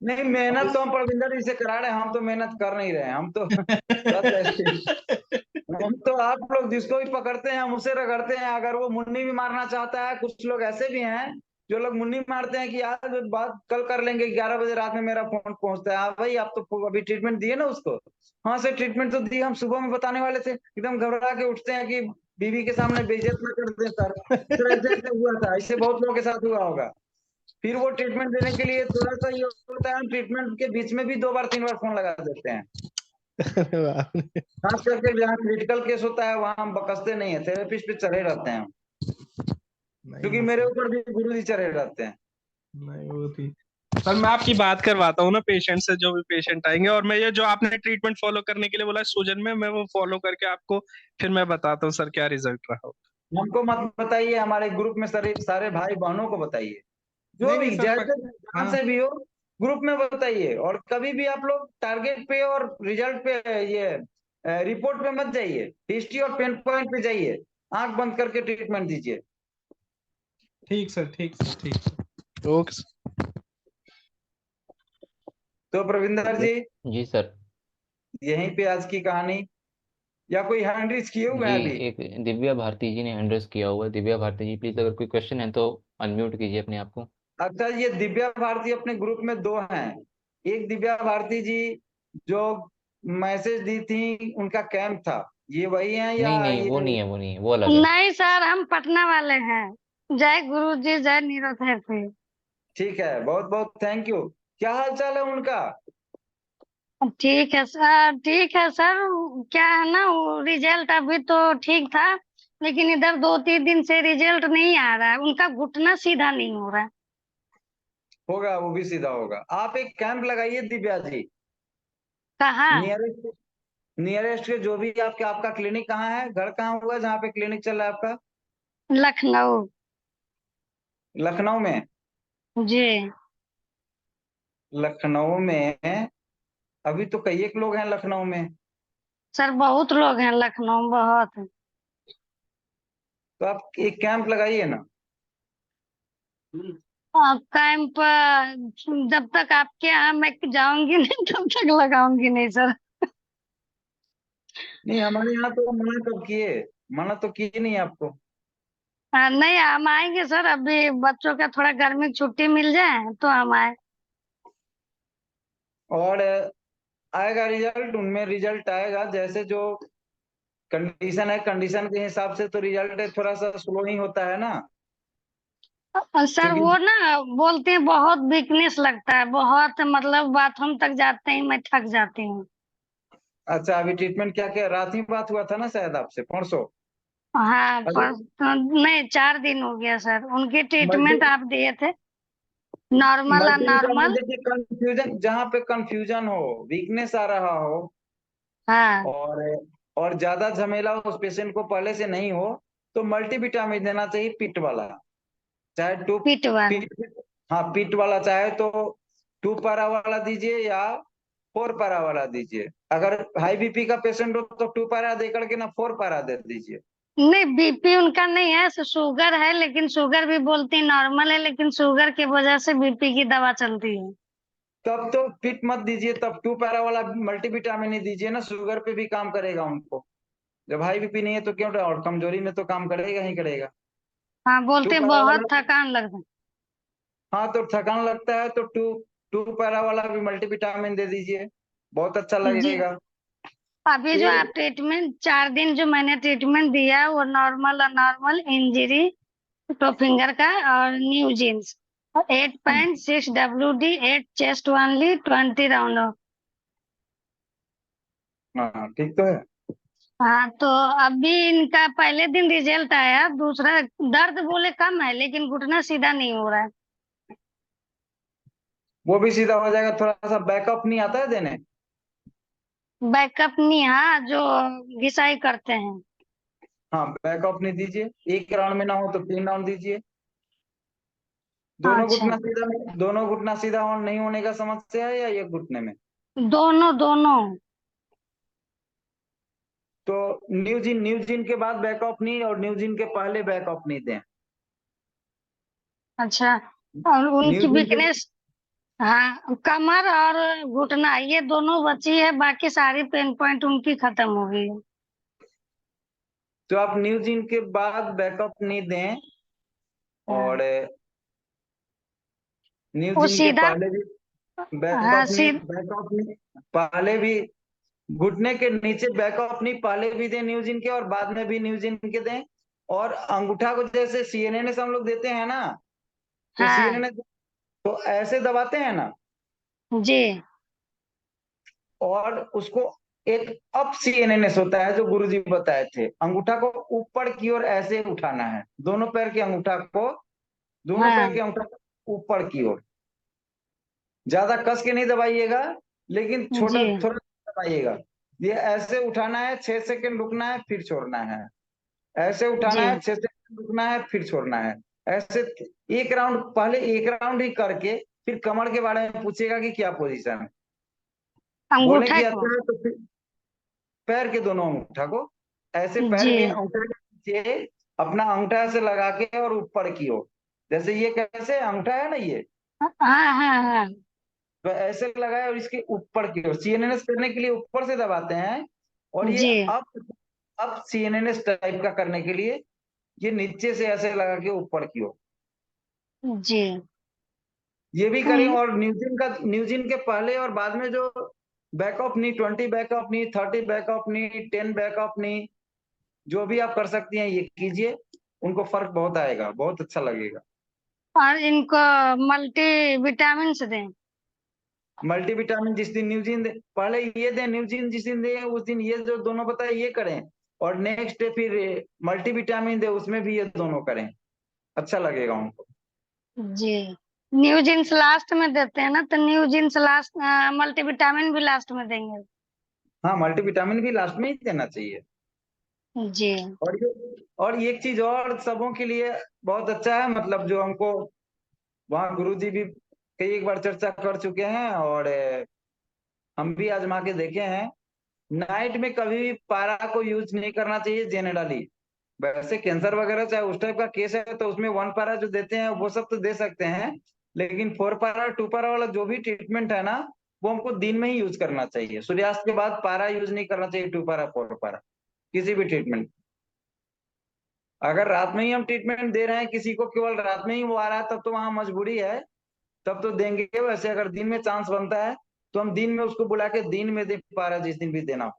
नहीं, मेहनत तो हम परविंदर जी से करा रहे हैं, हम तो मेहनत कर नहीं रहे हैं, हम तो बस ऐसे ही। हम तो आप लोग जिसको भी पकड़ते हैं हम उसे रगड़ते हैं। अगर वो मुन्नी भी मारना चाहता है, कुछ लोग ऐसे भी हैं जो लोग मुन्नी मारते हैं कि यार बात कल कर लेंगे, 11 बजे रात में मेरा फोन पहुंचता है, हाँ भाई आप तो अभी ट्रीटमेंट दिए ना उसको। हाँ सर, ट्रीटमेंट तो दी, हम सुबह में बताने वाले थे, एकदम घबरा के उठते हैं कि बीवी के सामने बेइज्जत ना कर दें सर। सर ऐसे ऐसे हुआ था, ऐसे बहुत लोगों के साथ हुआ होगा। फिर वो ट्रीटमेंट देने के लिए थोड़ा सा ये होता है, हम ट्रीटमेंट के बीच में भी 2 बार 3 बार फोन लगा देते हैं। खास करके जहाँ क्रिटिकल केस होता है वहां हम बकसते नहीं है, थेरेपिस्ट पे चढ़े रहते हैं हम, क्योंकि नहीं मेरे सर, ऊपर भी गुरु जी चढ़े रहते हैं। नहीं वो थी सर। मैं आपकी बात करवाता हूँ ना पेशेंट से, जो भी पेशेंट आएंगे। और मैं ये जो आपने ट्रीटमेंट फॉलो करने के लिए बोला सूजन में, मैं वो फॉलो करके आपको फिर मैं बताता हूँ सर क्या रिजल्ट रहा हो। हमको मत बताइए, हमारे ग्रुप में सारे सारे भाई बहनों को बताइए, जो नहीं नहीं भी सर, जैसे जहां हाँ। से भी हो, ग्रुप में बताइए। और कभी भी आप लोग टारगेट पे और रिजल्ट पे, ये रिपोर्ट पे मत जाइए, हिस्ट्री और पेन पॉइंट पे जाइए, आंख बंद करके ट्रीटमेंट दीजिए। ठीक सर, ठीक सर, ठीक सर, ओके सर। तो प्रविंदर जी, जी सर। यहीं पे आज की कहानी, या कोई हैंड रेज किए हुए जी, हैं अभी? एक दिव्या भारती जी ने हैंड रेज किया हुआ है। दिव्या भारती जी, प्लीज अगर कोई क्वेश्चन है तो अनम्यूट कीजिए अपने आप को। अच्छा, ये दिव्या भारती अपने ग्रुप में 2 हैं। एक दिव्या भारती जी जो मैसेज दी थी, उनका कैंप था, ये वही है या नहीं नहीं, वो ये? नहीं है, वो नहीं है, वो अलग है। नहीं सर, हम पटना वाले हैं। जय गुरु जी, जय न्यूरोथेरेपी। ठीक है, बहुत बहुत थैंक यू। क्या हाल चाल है उनका? ठीक है सर, ठीक है सर। क्या है ना, वो रिजल्ट अभी तो ठीक था, लेकिन इधर 2-3 दिन से रिजल्ट नहीं आ रहा है, उनका घुटना सीधा नहीं हो रहा है। होगा, वो भी सीधा होगा। आप एक कैंप लगाइए दिव्या जी, कहाँ? नियरेस्ट नियरेस्ट के जो भी आपका क्लिनिक कहाँ है, घर कहाँ हुआ जहाँ पे क्लिनिक चल रहा है आपका? लखनऊ। लखनऊ में? जी लखनऊ में अभी तो कई एक लोग हैं लखनऊ में। सर, बहुत लोग हैं लखनऊ में, बहुत। तो आप एक कैंप लगाइए ना। कैंप जब तक आपके यहाँ मैं जाऊंगी नहीं तब तक लगाऊंगी नहीं सर। नहीं, हमारे यहाँ तो मना कब किए, मना तो किए नहीं आपको। नहीं, हम आएंगे सर, अभी बच्चों का थोड़ा गर्मी की छुट्टी मिल जाए तो हम आए। और आएगा रिजल्ट, उनमें रिजल्ट आएगा, जैसे जो कंडीशन है, कंडीशन के हिसाब से तो रिजल्ट थोड़ा सा स्लो ही होता है ना। सर क्योंकि वो ना बोलते हैं बहुत वीकनेस लगता है, बहुत, मतलब बाथरूम तक जाते ही मैं थक जाती हूँ। अच्छा, अभी ट्रीटमेंट क्या क्या, रात ही बात हुआ था ना शायद आपसे, परसों? हाँ, अभी नहीं, 4 दिन हो गया सर, उनकी मल्टी ट्रीटमेंट आप दिए थे, नॉर्मल मल्टी नॉर्मल। देखिए, कंफ्यूजन जहाँ पे कंफ्यूजन हो, वीकनेस आ रहा हो, हाँ और ज्यादा झमेला उस पेशेंट को पहले से नहीं हो तो मल्टीविटामिन देना चाहिए पिट वाला, चाहे टू पिट वाला। पिट, हाँ पिट वाला, चाहे तो 2 पैरा वाला दीजिए या 4 पैरा वाला दीजिए। अगर हाई बीपी का पेशेंट हो तो 2 पैरा दे करके ना 4 पैरा दे दीजिए। नहीं, बीपी उनका नहीं है, शुगर है, लेकिन शुगर भी बोलती नॉर्मल है, लेकिन शुगर की वजह से बीपी की दवा चलती है। तब तो पिट मत दीजिए, तब 2 पैरा वाला मल्टीविटामिन ही दीजिए ना, शुगर पे भी काम करेगा उनको। जब हाई बीपी नहीं है तो क्यों, और कमजोरी में तो काम करेगा ही करेगा। हाँ, टू बोलते पैरा बहुत वाला, थकान लगता है। हाँ तो थकान लगता है तो टू पैरा वाला भी मल्टीविटामिन दे दीजिए, बहुत अच्छा जी, लगेगा। अभी जो ये आप ट्रीटमेंट 4 दिन जो मैंने ट्रीटमेंट दिया है, वो नॉर्मल और नॉर्मल इंजरी टो फिंगर का और न्यू जीन्स और 8.6 WD, 8 chest only, 20 round of. हाँ ठीक तो है। हाँ, तो अभी इनका पहले दिन रिजल्ट आया, दूसरा दर्द बोले कम है, लेकिन घुटना सीधा नहीं हो रहा है। वो भी सीधा हो जाएगा, थोड़ा सा बैकअप नहीं आता है देने। बैकअप नहीं, हाँ, जो घिसाई करते हैं। हाँ बैकअप नहीं दीजिए, एक राउंड में ना हो तो 3 राउंड दीजिए। अच्छा, दोनों घुटना सीधा नहीं होने का समस्या है या एक घुटने में? दोनों दोनों। तो न्यूजिन के बाद बैकअप नहीं और न्यूजिन के पहले बैकअप नहीं दें। अच्छा, और उनकी न्यूजिन के, वीकनेस, हाँ, कमर और घुटना ये दोनों बची है, बाकी सारी पेन पॉइंट उनकी खत्म हो गई है। तो आप न्यूजिन के बाद बैकअप नहीं दें, और वो न्यूजिन के सीधा, पहले भी हाँ, बैकअप नहीं, पहले भी घुटने के नीचे बैकअप नहीं, पहले भी दें न्यूजिन के और बाद में भी न्यूजिन के दें। और अंगूठा को जैसे सीएनएस हम लोग देते हैं ना, तो हाँ सीएनएस तो ऐसे दबाते हैं ना, जी, और उसको एक अप सीएनएस होता है जो गुरुजी बताए थे, अंगूठा को ऊपर की ओर ऐसे उठाना है, दोनों पैर के अंगूठा को, दोनों पैर हाँ के अंगूठा को ऊपर की ओर, ज्यादा कस के नहीं दबाइएगा, लेकिन छोटा जी थोड़ा दबाइएगा। ये ऐसे उठाना है, 6 सेकंड रुकना है, फिर छोड़ना है। ऐसे उठाना जी, है, 6 सेकंड रुकना है, फिर छोड़ना है। ऐसे एक राउंड, पहले एक राउंड ही करके फिर कमर के बारे में पूछेगा कि क्या पोजीशन है। बोले अंगूठा कि को, अच्छा है तो फिर पैर के दोनों अंगूठा को ऐसे, पैर जी, के अंगूठे के नीचे अपना अंगूठा ऐसे लगा के और ऊपर की ओर, जैसे ये कैसे अंगूठा है ना ये, हाँ हाँ हाँ, तो ऐसे लगाए और इसके ऊपर की ओर सीएनएस करने के लिए ऊपर से दबाते हैं। और ये जी अब सीएनएस टाइप का करने के लिए ये नीचे से ऐसे लगा के ऊपर की ओर जी, ये भी करें। और न्यूजिन के पहले और बाद में जो बैकअप नी, 20 बैकअप नी, 30 बैकअप नी, 10 बैकअप नी, जो भी आप कर सकती हैं ये कीजिए, उनको फर्क बहुत आएगा, बहुत अच्छा लगेगा। और इनको मल्टी विटामिन दें। मल्टीविटामिन जिस दिन न्यूजिन दे, पहले ये दें, न्यूजिन जिस दिन दे उस दिन ये जो दोनों बताए ये करें, और नेक्स्ट डे फिर मल्टीविटामिन दे उसमें भी ये दोनों करें, अच्छा लगेगा उनको। जी, न्यू जींस लास्ट में देते हैं ना, तो न्यू जींस लास्ट, मल्टीविटामिन भी लास्ट में देंगे। हाँ मल्टीविटामिन भी लास्ट में ही देना चाहिए। जी और एक चीज और सबों के लिए बहुत अच्छा है, मतलब जो हमको वहाँ गुरुजी भी कई एक बार चर्चा कर चुके हैं और हम भी आजमा के देखे हैं, नाइट में कभी भी पारा को यूज नहीं करना चाहिए जनरली। वैसे कैंसर वगैरह चाहे उस टाइप का केस है तो उसमें 1 पैरा जो देते हैं वो सब तो दे सकते हैं, लेकिन 4 पैरा 2 पैरा वाला जो भी ट्रीटमेंट है ना, वो हमको दिन में ही यूज करना चाहिए। सूर्यास्त के बाद पारा यूज नहीं करना चाहिए, 2 पैरा 4 पैरा किसी भी ट्रीटमेंट। अगर रात में ही हम ट्रीटमेंट दे रहे हैं किसी को, केवल रात में ही वो आ रहा है, तब तो वहां मजबूरी है, तब तो देंगे। वैसे अगर दिन में चांस बनता है तो हम दिन में उसको बुला के दिन में दे पा रहा जिस दिन भी देना हो।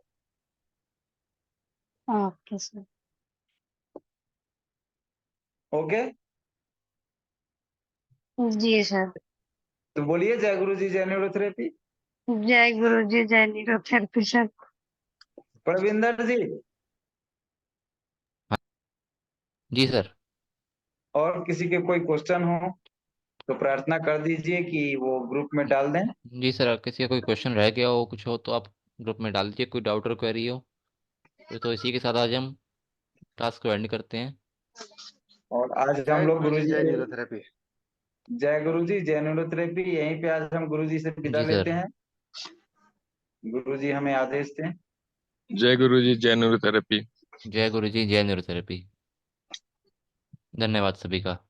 Okay sir. ओके, जी सर। तो बोलिए जय गुरु जी, जय न्यूरोथेरेपी। जय गुरु जी, जय न्यूरोथेरेपी सर। प्रविंदर जी, जी सर। और किसी के कोई क्वेश्चन हो तो प्रार्थना कर दीजिए कि वो ग्रुप में डाल दें। जी सर, किसी का कोई क्वेश्चन रह गया हो, कुछ हो तो आप ग्रुप में डाल दीजिए, कोई डाउट और क्वेरी हो तो इसी के साथ आज हम टास्क को एंड करते हैं। और आज हम लोग गुरु जी जय गुरु जी, जय न्यूरोथेरेपी, यहीं पे आज हम गुरु जी से विदा जी लेते सर। हैं। गुरु जी हमें आदेश दें। जय गुरु जी, जय न्यूरोथेरेपी। जय गुरु जी, जय न्यूरोथेरेपी। धन्यवाद सभी का।